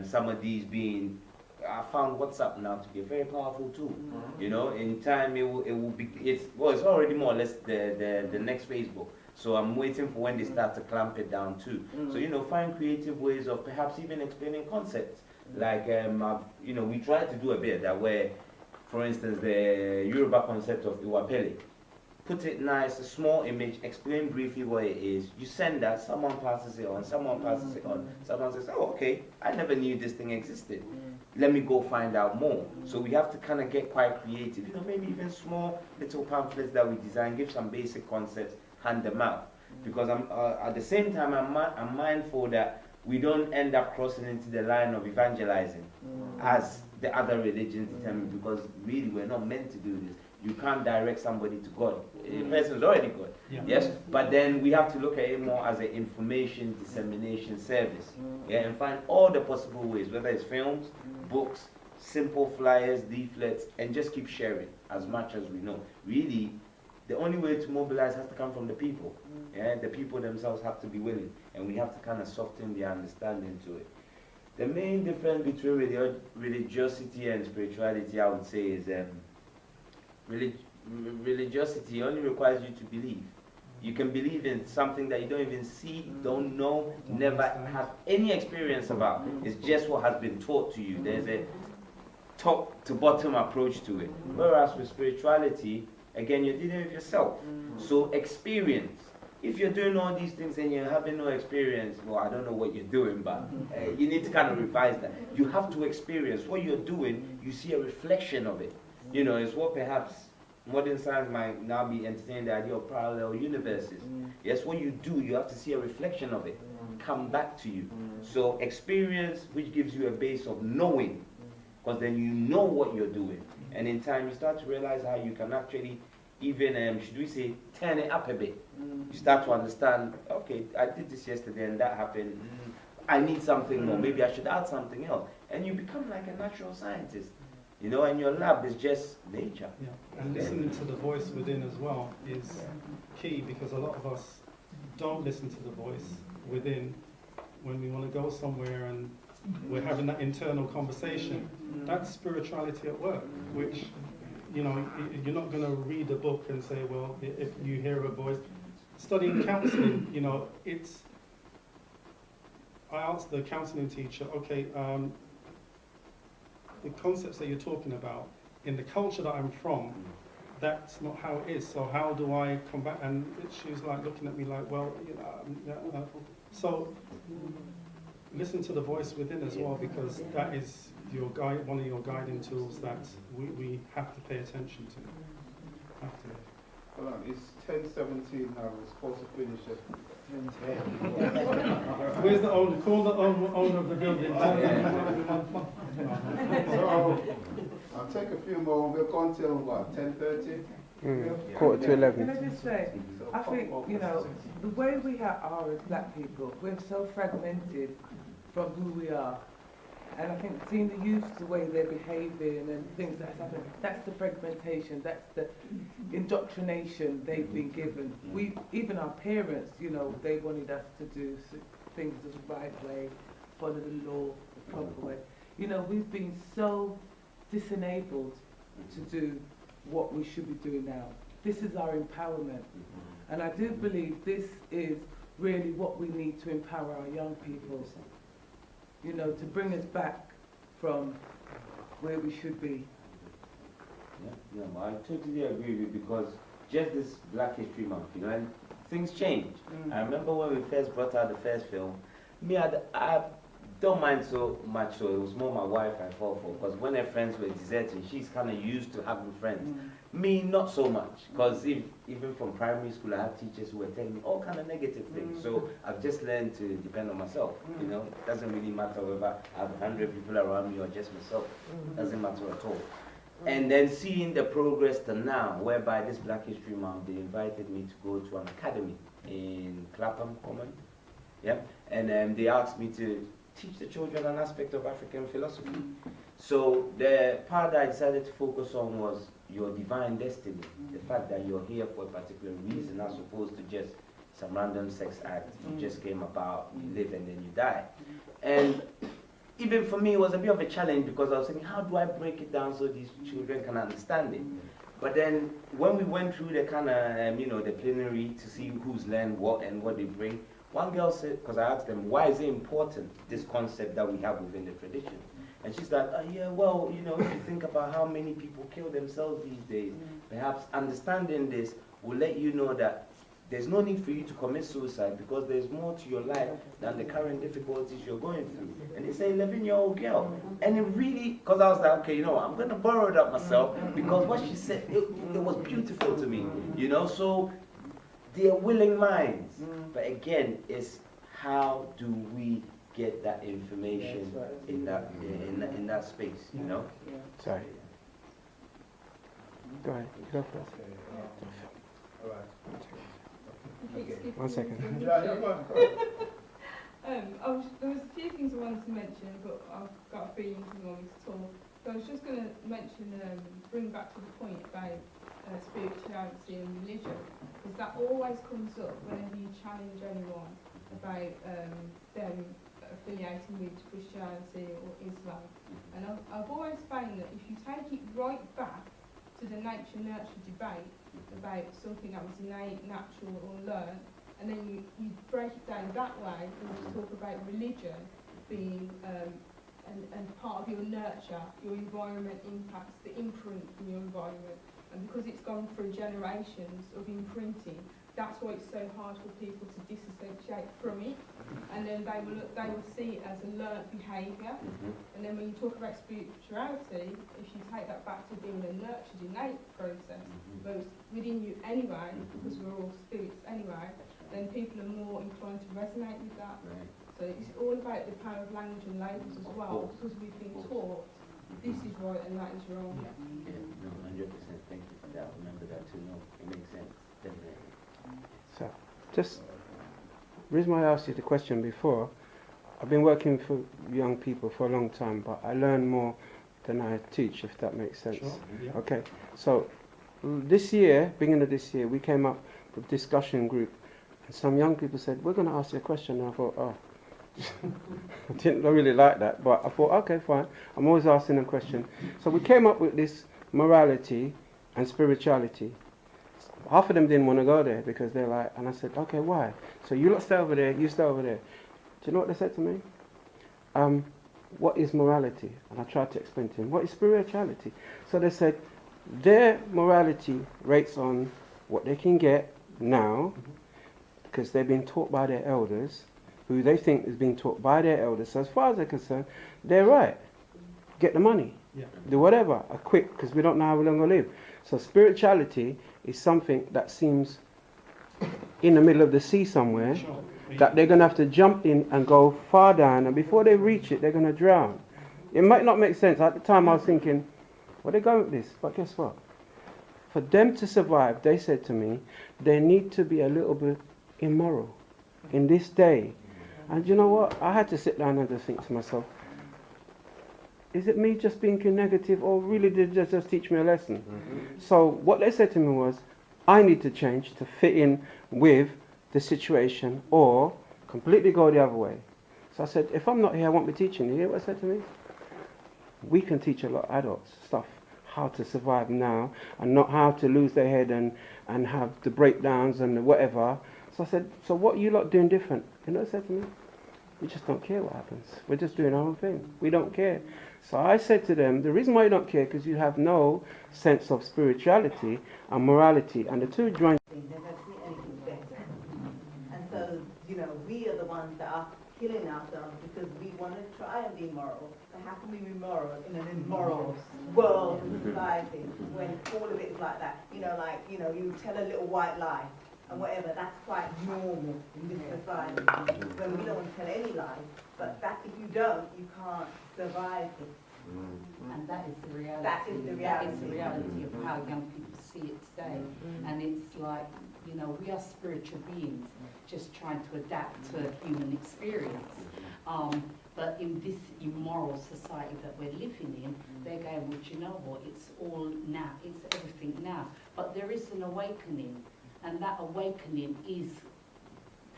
Some of these being, I found WhatsApp now to be a very powerful tool. In time it will be, it's already more or less the next Facebook. So I'm waiting for when they start to clamp it down too. So find creative ways of perhaps even explaining concepts. Like we try to do a bit of that, where, for instance, the Yoruba concept of Iwapele. Put it nice, a small image, explain briefly what it is. You send that, someone passes it on, someone passes it on. Someone says, oh, okay, I never knew this thing existed. Let me go find out more. So we have to kind of get quite creative. Maybe even small little pamphlets that we design, give some basic concepts, hand them out. Because at the same time, I'm mindful that we don't end up crossing into the line of evangelizing as the other religions determine, because really we're not meant to do this. You can't direct somebody to God. The person's already God. Yeah. Yes, but then we have to look at it more as an information dissemination service. Yeah, and find all the possible ways, whether it's films, books, simple flyers, leaflets, and just keep sharing as much as we know. Really, the only way to mobilize has to come from the people. Yeah, the people themselves have to be willing, and we have to kind of soften their understanding to it. The main difference between religiosity and spirituality, I would say, is religiosity only requires you to believe. You can believe in something that you don't even see, don't know, never have any experience about. It's just what has been taught to you. There's a top to bottom approach to it. Whereas with spirituality, again, you're dealing with yourself. So experience. If you're doing all these things and you're having no experience, well, I don't know what you're doing, but you need to kind of revise that. You have to experience what you're doing. You see a reflection of it. You know, it's what perhaps modern science might now be entertaining the idea of parallel universes. Yes, what you do, you have to see a reflection of it come back to you. So experience, which gives you a base of knowing, because then you know what you're doing. And in time, you start to realize how you can actually even, should we say, turn it up a bit. You start to understand, okay, I did this yesterday and that happened. I need something more. Maybe I should add something else. And you become like a natural scientist. You know, and your lab is just nature. Yeah. And listening to the voice within as well is key, because a lot of us don't listen to the voice within when we want to go somewhere and we're having that internal conversation. That's spirituality at work, which, you know, you're not going to read a book and say, well, if you hear a voice. Studying counseling, you know, I asked the counseling teacher, okay, the concepts that you're talking about, in the culture that I'm from, that's not how it is. So how do I come back? And she was like looking at me like, well, you know, so listen to the voice within as well, because that is your guide, one of your guiding tools that we have to pay attention to. Have to. Hold on, it's 10:17 now. We're supposed to finish at 10:10. Where's the owner? Call the owner of the building. So I'll take a few more. We'll go until what, 10:30? Quarter to 11. Can I just say, I think, you know, the way we are as black people, we're so fragmented from who we are. And I think seeing the youth, the way they're behaving and things that happen, that's the fragmentation, that's the indoctrination they've been given. Even our parents, you know, they wanted us to do things the right way, follow the law the proper way. You know, we've been so disenabled to do what we should be doing now. This is our empowerment. And I do believe this is really what we need to empower our young people. You know, to bring us back from where we should be. Yeah, I totally agree with you, because just this Black History Month, you know, and things change. I remember when we first brought out the first film, I don't mind so much, so it was more my wife I fought for, because when her friends were deserting, she's kind of used to having friends. Me, not so much, because even from primary school, I had teachers who were telling me all kind of negative things. So I've just learned to depend on myself. You know, it doesn't really matter whether I have 100 people around me or just myself. It doesn't matter at all. And then seeing the progress to now, whereby this Black History Month, they invited me to go to an academy in Clapham Common. Yeah, and they asked me to teach the children an aspect of African philosophy. So the part that I decided to focus on was your divine destiny, the fact that you're here for a particular reason, as opposed to just some random sex act. You just came about, you live and then you die. And even for me, it was a bit of a challenge, because I was thinking, how do I break it down so these children can understand it? But then when we went through the kind of, you know, the plenary to see who's learned what and what they bring, one girl said, because I asked them, why is it important, this concept that we have within the tradition? And she's like, oh, yeah, well, you know, if you think about how many people kill themselves these days, perhaps understanding this will let you know that there's no need for you to commit suicide, because there's more to your life than the current difficulties you're going through. And it's an 11-year-old girl. And it really, because I was like, okay, you know, I'm going to borrow that myself, because what she said, it was beautiful to me, you know. So they're willing minds. But again, it's how do we get that information in that space, you know? Sorry. Go ahead. Go first. All right. One second. Yeah, go on. There was a few things I wanted to mention, but I've got a feeling you want me to talk. So I was just going to mention, bring back to the point about spirituality and religion, because that always comes up whenever you challenge anyone about them affiliating with Christianity or Islam. And I've always found that if you take it right back to the nature-nurture debate about something that was innate, natural or learned, and then you break it down that way and just talk about religion being and part of your nurture, your environment impacts the imprint in your environment. And because it's gone through generations of imprinting, that's why it's so hard for people to disassociate from it. And then they will see it as a learnt behaviour. And then when you talk about spirituality, if you take that back to being a nurtured, innate process, where it's within you anyway, because we're all spirits anyway, then people are more inclined to resonate with that. So it's all about the power of language and labels as well, because we've been taught this is right and that is wrong. Yeah, no, 100%. Thank you for that. Remember that too. No, it makes sense. Definitely. So, just the reason why I asked you the question before, I've been working for young people for a long time, but I learn more than I teach, if that makes sense. Sure. Yeah. Okay, so this year, beginning of this year, we came up with a discussion group, and some young people said, we're going to ask you a question, and I thought, oh, I didn't really like that, but I thought, okay, fine, I'm always asking them questions. So we came up with this morality and spirituality. Half of them didn't want to go there because they're like, and I said, okay, why? So you lot stay over there, you stay over there. Do you know what they said to me? What is morality? And I tried to explain to them, what is spirituality? So they said, their morality rates on what they can get now, because they've been taught by their elders, who they think is being taught by their elders. So as far as they're concerned, they're right. Get the money. Yeah. Do whatever, quick, because we don't know how we're going to live. So spirituality is something that seems in the middle of the sea somewhere, Sure. that they're going to have to jump in and go far down, and before they reach it, they're going to drown. It might not make sense. At the time I was thinking, where are they going with this? But guess what? For them to survive, they said to me, they need to be a little bit immoral in this day. And you know what? I had to sit down and just think to myself, is it me just being negative, or really did they just teach me a lesson? So what they said to me was, I need to change to fit in with the situation or completely go the other way. So I said, if I'm not here, I won't be teaching you. You hear what I said to me? We can teach a lot of adults stuff, how to survive now, and not how to lose their head and have the breakdowns and the whatever. So I said, so what are you lot doing different? You know what I said to me? We just don't care what happens. We're just doing our own thing. We don't care. So I said to them, the reason why you don't care is because you have no sense of spirituality and morality, and the two join. They've never seen anything better. And so, you know, we are the ones that are killing ourselves because we want to try and be moral. So how can we be moral in an immoral world and society when all of it is like that? You know, like, you know, you tell a little white lie and whatever, that's quite normal in this society. When we don't want to tell any lies, but that if you don't, you can't survive it. And that is the reality. That is the reality. That is the reality of how young people see it today. And it's like, you know, we are spiritual beings just trying to adapt to human experience. But in this immoral society that we're living in, they're going, well, you know what, it's all now, it's everything now. But there is an awakening, and that awakening is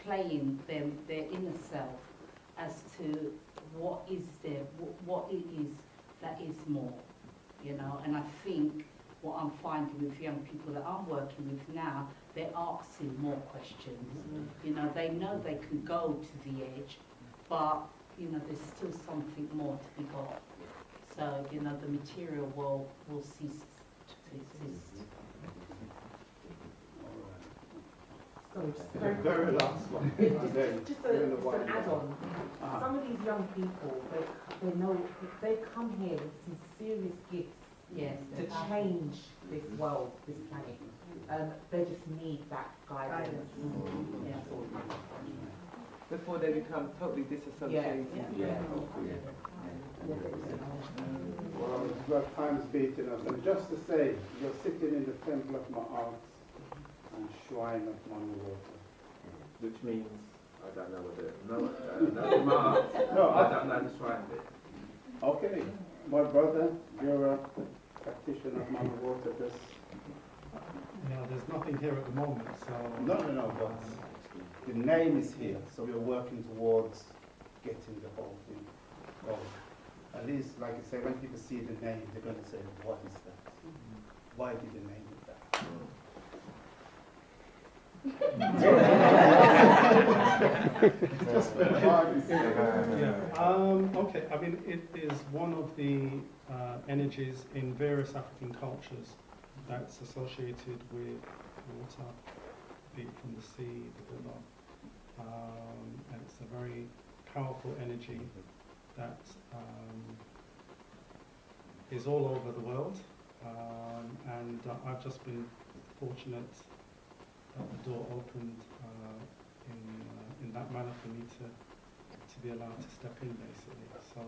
playing them, their inner self, as to what is there, what it is that is more, you know. And I think what I'm finding with young people that I'm working with now, they're asking more questions. You know, they know they can go to the edge, but, you know, there's still something more to be got. So, you know, the material world will cease to exist. Sorry, just The very very quickly. last one. Just an add-on. Some of these young people, they know they come here with some serious gifts Yes, to change this world, this planet. They just need that guidance. Yeah. That's all. Before they become totally disassociated. Yeah. Yeah. Yeah. Yeah. well, time's beating us. And just to say, you're sitting in the temple of Maa Maat and shrine of Mami Wata. Which means, I don't know whether, no, No, I don't know the shrine bit. Okay, my brother, you're a practitioner of Mami Wata. Just Yeah, there's nothing here at the moment, so... no, but the name is here, so we're working towards getting the whole thing going. At least, like I say, when people see the name, they're going to say, what is that? Why did they name it that? Just okay, I mean, it is one of the energies in various African cultures that's associated with water, be it from the sea, the river, and it's a very powerful energy that is all over the world, and I've just been fortunate that the door opened in that manner for me to be allowed to step in, basically. So,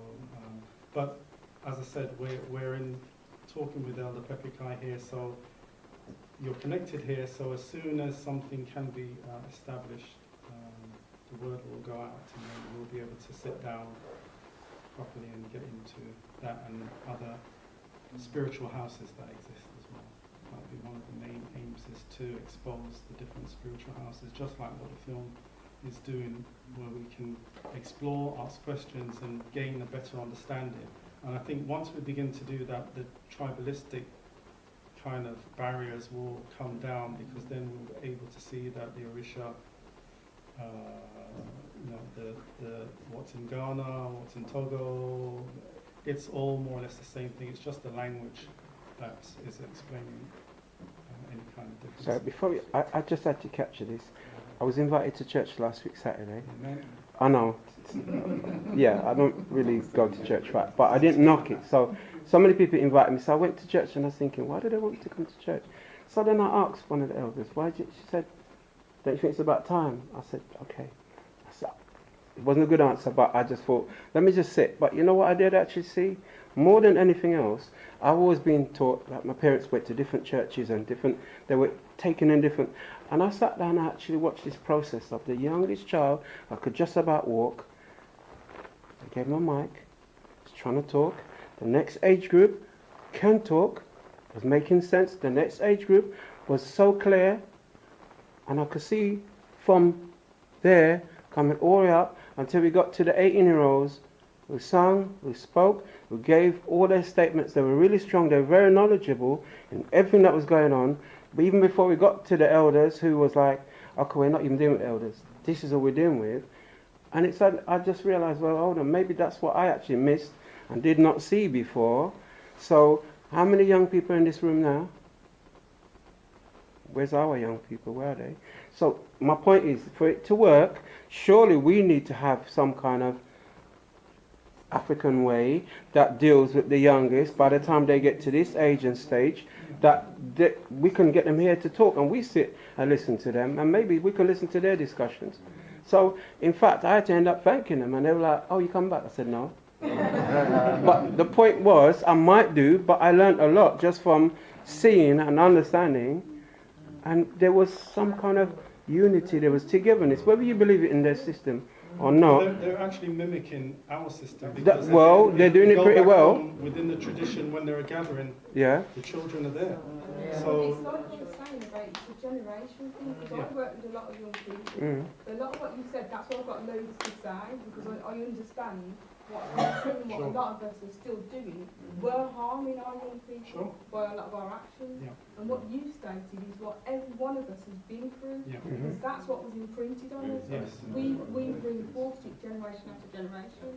but as I said, we're in talking with Elder Pepikai here, so you're connected here, so as soon as something can be established, the word will go out and then we'll be able to sit down properly and get into that and other spiritual houses that exist as well. That would be one of the main aims, is to expose the different spiritual houses, just like what the film is doing, where we can explore, ask questions and gain a better understanding. And I think once we begin to do that, the tribalistic kind of barriers will come down, because then we'll be able to see that the Orisha, what's in Ghana, what's in Togo, it's all more or less the same thing. It's just the language that is explaining any kind of difference. So before I just had to capture this. I was invited to church last week Saturday. Amen. I know. Yeah, I don't really go to church, right? But I didn't knock it. So many people invited me. So I went to church and I was thinking, why do they want me to come to church? So then I asked one of the elders, she said, don't you think it's about time? I said, okay. I said, it wasn't a good answer, but I just thought, let me just sit. But you know what I did actually see? More than anything else, I've always been taught that my parents went to different churches and they were taken in different, and I sat down and actually watched this process of the youngest child. I could just about walk. I gave him a mic, was trying to talk. The next age group can talk, was making sense. The next age group was so clear, and I could see from there coming all the way up until we got to the 18-year-olds who sung, who spoke, who gave all their statements. They were really strong. They were very knowledgeable in everything that was going on. But even before we got to the elders, who was like, okay, we're not even dealing with elders. This is what we're dealing with. And it's like, I just realized, well, hold on, maybe that's what I actually missed and did not see before. So how many young people are in this room now? Where's our young people? Where are they? So my point is, for it to work, surely we need to have some kind of African way that deals with the youngest by the time they get to this age and stage, that we can get them here to talk and we sit and listen to them, and maybe we can listen to their discussions. So in fact I had to end up thanking them, and they were like, oh, you come back? I said no. But the point was, I might do, but I learned a lot just from seeing and understanding, and there was some kind of unity, there was togetherness, whether you believe it in their system or not. They're actually mimicking our system. They're doing it pretty well. Within the tradition, when they're gathering, yeah, the children are there. Yeah. So it's like what you're saying about it's a generation thing, because I work with a lot of young people. A lot of what you said, that's why I've got loads to say, because I understand what a lot of us are still doing. We're harming our young people by a lot of our actions. Yeah. And what you stated is what every one of us has been through, because that's what was imprinted on us. Yes. We've reinforced it generation after generation.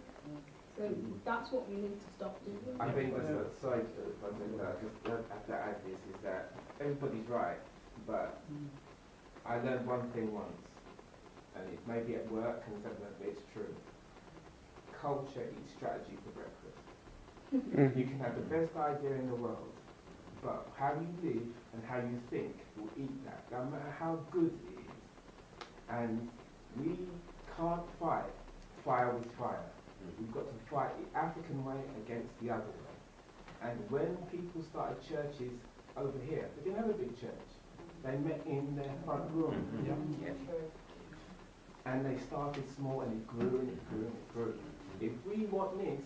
So that's what we need to stop doing. I think that's sorry if I think that, just have to add this, is that everybody's right, but I learned one thing once, and it may be at work and something like that, it's true. Culture eats strategy for breakfast. You can have the best idea in the world, but how you live and how you think will eat that, no matter how good it is. And we can't fight fire with fire. We've got to fight the African way against the other way. And when people started churches over here, they didn't have a big church. They met in their front room. Yeah. And they started small and it grew and it grew and it grew. If we want this,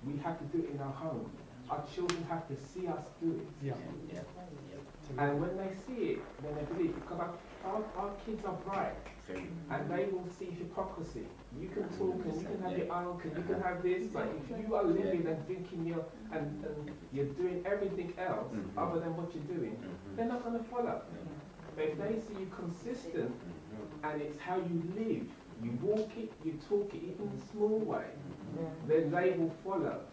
we have to do it in our home. Our children have to see us do it. Yeah. Yeah. And when they see it, then they believe, because our kids are bright and they will see hypocrisy. You can talk and you can have your uncle, you can have this, but if you are living and drinking and you're doing everything else other than what you're doing, they're not going to follow. But if they see you consistent and it's how you live, you walk it, you talk it, even in a small way, then they will follow,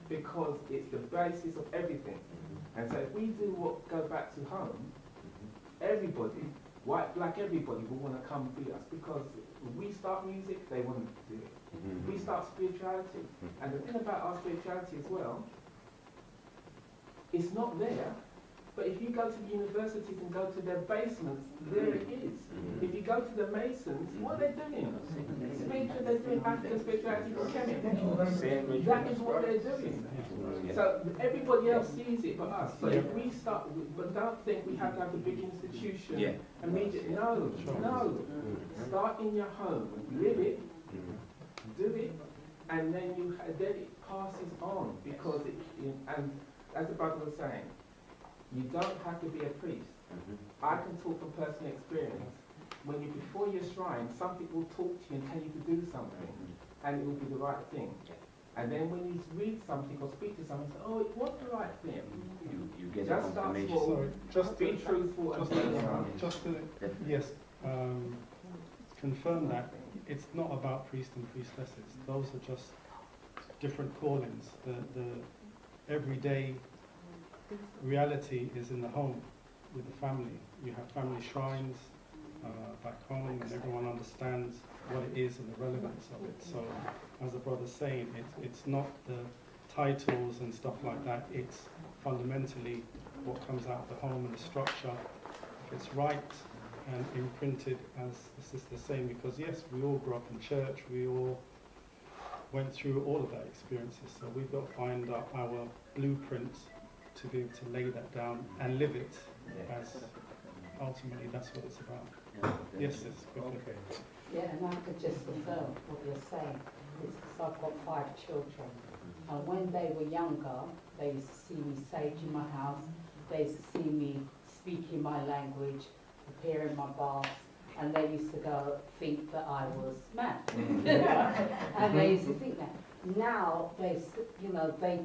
because it's the basis of everything. And so if we do what go back to home, everybody, white, black, everybody will want to come be us, because when we start music, they want to do it. We start spirituality, and the thing about our spirituality as well, it's not there. But if you go to the universities and go to their basements, there it is. If you go to the Masons, what are they doing? They're doing African spirituality for chemists. That is what they're doing. So everybody else sees it but us. So if we start, but don't think we have to have the big institution immediately. No, no. Start in your home, live it, do it, and then it passes on, because and as the brother was saying, you don't have to be a priest. I can talk from personal experience. When you're before your shrine, something will talk to you and tell you to do something, and it will be the right thing. And then when you read something or speak to someone, say, oh, it was the right thing. You get just start small, Sorry, just be truthful, and just to yes, confirm that it's not about priests and priestesses. Those are just different callings. The everyday reality is in the home with the family. You have family shrines back home, and everyone understands what it is and the relevance of it. So, as the brother's saying, it's not the titles and stuff like that. It's fundamentally what comes out of the home and the structure. If it's right and imprinted, as the sister's saying, because yes, we all grew up in church, we all went through all of that experiences. So we've got to find our blueprint to be able to lay that down and live it, as ultimately that's what it's about. Yes, sis. Okay. Yeah, and I could just affirm what you're saying. It's because I've got 5 children. And when they were younger, they used to see me sage in my house. They used to see me speaking my language, preparing my baths, and they used to think that I was mad. And they used to think that. Now they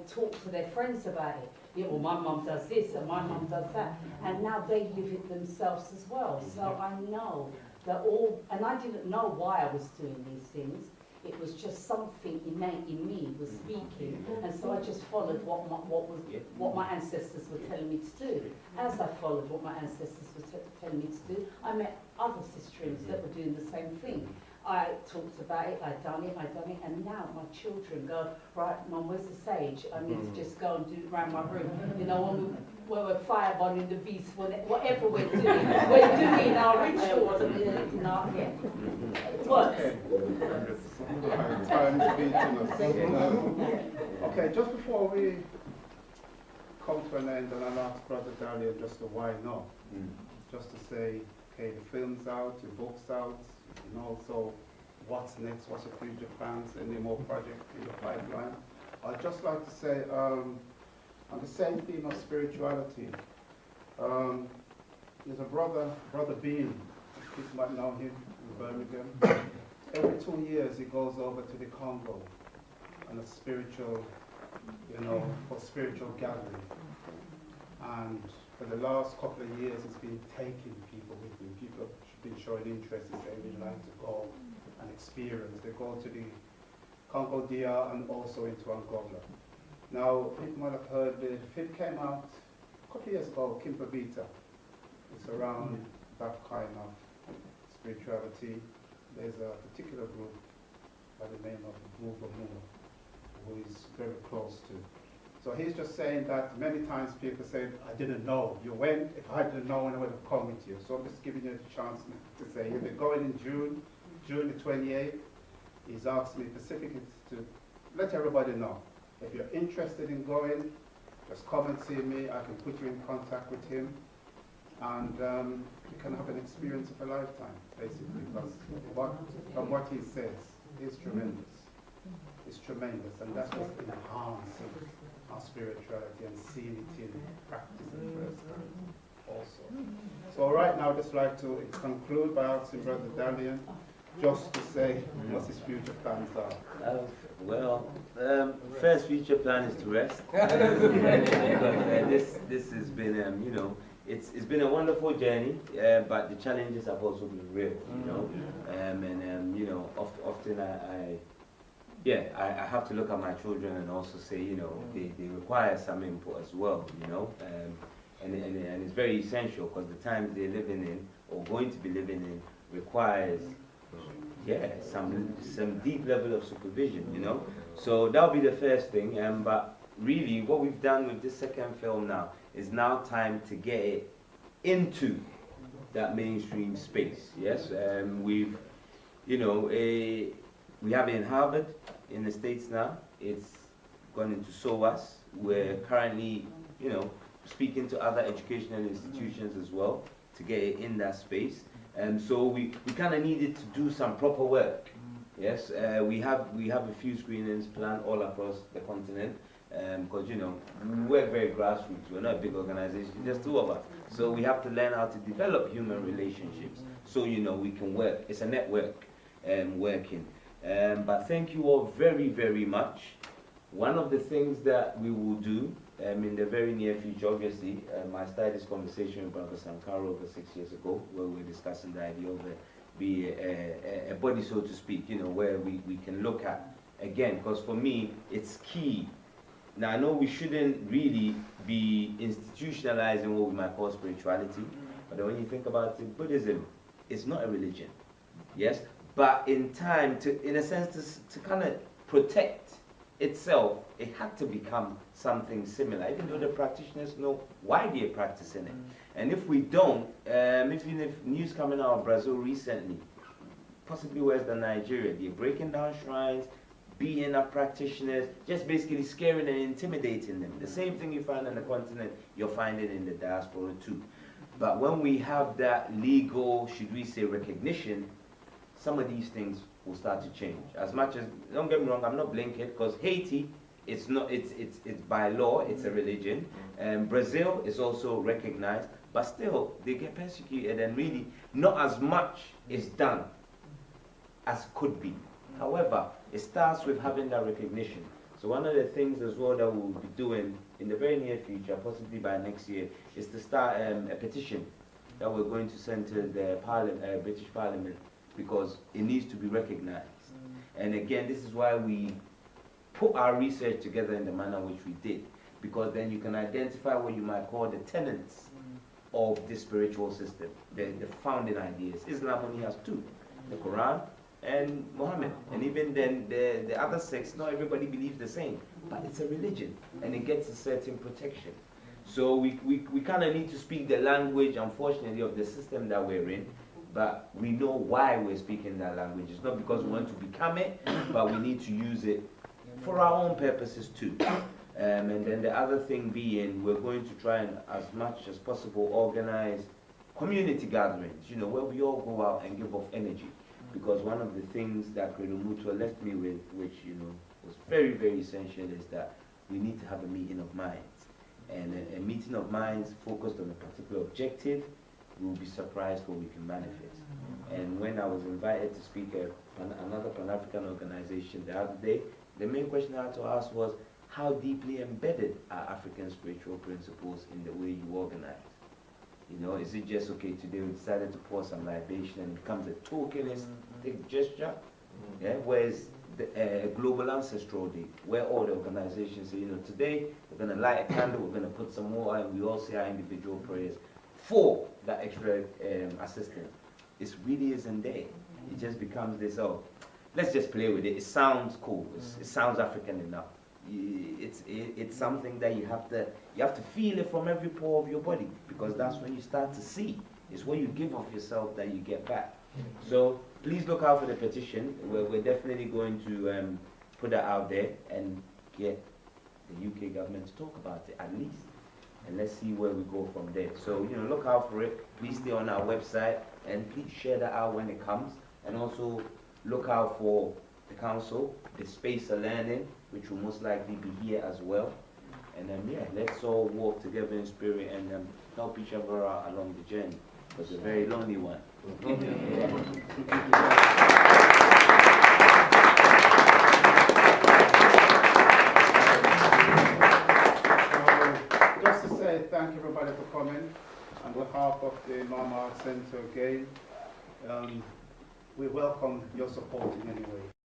talk to their friends about it. Yeah, well, my mum does this and my mum does that, and now they live it themselves as well. So I know that and I didn't know why I was doing these things. It was just something innate in me was speaking, and so I just followed what my ancestors were telling me to do. As I followed what my ancestors were telling me to do, I met other sisterings that were doing the same thing. I talked about it, I'd done it, and now my children go, right, Mum, where's the sage? I need to just go and do it around my room. You know, when we're fireballing the beast, whatever we're doing our rituals. It works. Okay, just before we come to an end, and I'll ask Brother Dalian just a why not. Just to say, okay, the film's out, your book's out, and also what's next, what's your future plans, any more projects in your pipeline. I'd just like to say, on the same theme of spirituality, there's a brother Bean, kids might know him in Birmingham. Every 2 years he goes over to the Congo on a spiritual, for spiritual gathering. And for the last couple of years he's been taking people with him. People have been showing interest and saying they'd like to go and experience. They go to the Congo DR and also into Angola. Now, people might have heard the film came out a couple of years ago, Kimpavita. It's around that kind of spirituality. There's a particular group by the name of Muba Mua, who is very close to. So he's just saying that many times people say, I didn't know. You went, if I didn't know, I would have come with you. So I'm just giving you a chance to say, you'll be going in June the 28th. He's asked me specifically to let everybody know. If you're interested in going, just come and see me. I can put you in contact with him, and you can have an experience of a lifetime, basically, because from what he says, it's tremendous. It's tremendous, and that's just enhancing our spirituality and seeing it in practice and firsthand also. So right now, I'd just like to conclude by asking Brother Dalian just to say what his future plans are. First future plan is to rest. This has been, you know, it's been a wonderful journey, but the challenges have also been real, you know, you know, often I have to look at my children and also say, you know, they require some input as well, you know, and it's very essential because the times they're living in or going to be living in requires, some deep level of supervision, you know. So that'll be the first thing. But really, what we've done with this second film now is now time to get it into that mainstream space. Yes, we've, you know, we have it in Harvard in the States now. It's gone into SOAS. We're currently, you know, speaking to other educational institutions as well to get it in that space. So we kind of needed to do some proper work. Yes, we have a few screenings planned all across the continent because, you know, we're very grassroots. We're not a big organization, just two of us. So we have to learn how to develop human relationships so, you know, we can work. It's a network working. But thank you all very, very much. One of the things that we will do in the very near future, obviously, I started this conversation with Brother Sankara over 6 years ago, where we were discussing the idea of a body, so to speak, you know, where we can look at, again, because for me, it's key. Now, I know we shouldn't really be institutionalizing what we might call spirituality, but when you think about it, Buddhism is not a religion, yes? But in time, in a sense, to kind of protect itself, it had to become something similar, even though the practitioners know why they're practicing it. And if we don't, even if news coming out of Brazil recently, possibly worse than Nigeria, they're breaking down shrines, beating up practitioners, just basically scaring and intimidating them. The same thing you find on the continent, you're finding in the diaspora too. But when we have that legal, should we say, recognition, some of these things will start to change. As much as, don't get me wrong, I'm not blinkered, because Haiti, it's by law, it's a religion. Brazil is also recognized, but still, they get persecuted, and really, not as much is done as could be. However, it starts with having that recognition. So one of the things as well that we'll be doing in the very near future, possibly by next year, is to start a petition that we're going to send to the British Parliament, because it needs to be recognized. And again, this is why we put our research together in the manner which we did, because then you can identify what you might call the tenets of this spiritual system, the founding ideas. Islam only has two, the Quran and Muhammad. And even then, the other sects, not everybody believes the same, but it's a religion, and it gets a certain protection. So we kind of need to speak the language, unfortunately, of the system that we're in, but we know why we're speaking that language. It's not because we want to become it, but we need to use it for our own purposes too. And then the other thing being, we're going to try and, as much as possible, organize community gatherings, you know, where we all go out and give off energy. Because one of the things that Credo Mutua left me with, which, you know, was very, very essential, is that we need to have a meeting of minds. And a meeting of minds focused on a particular objective, we will be surprised what we can manifest. And when I was invited to speak at another Pan-African organization the other day, the main question I had to ask was, how deeply embedded are African spiritual principles in the way you organize? You know, is it just, okay, today we decided to pour some libation and it becomes a tokenistic gesture? Yeah? Whereas a global ancestral day, where all the organizations say, you know, today we're going to light a candle, we're going to put some more, and we all say our individual prayers for that extra assistance. It really isn't there. It just becomes this, oh, let's just play with it. It sounds cool. It sounds African enough. It's something that you have to feel it from every pore of your body, because that's when you start to see. It's what you give of yourself that you get back. So please look out for the petition. We're definitely going to put that out there and get the UK government to talk about it at least. And let's see where we go from there. So, you know, look out for it. Please stay on our website and please share that out when it comes. And also look out for the council, the space of learning, which will most likely be here as well. And yeah, let's all walk together in spirit and help each other out along the journey. It's a very lonely one. Just to say thank everybody for coming. On behalf of the Maa Maat Centre again, we welcome your support in any way.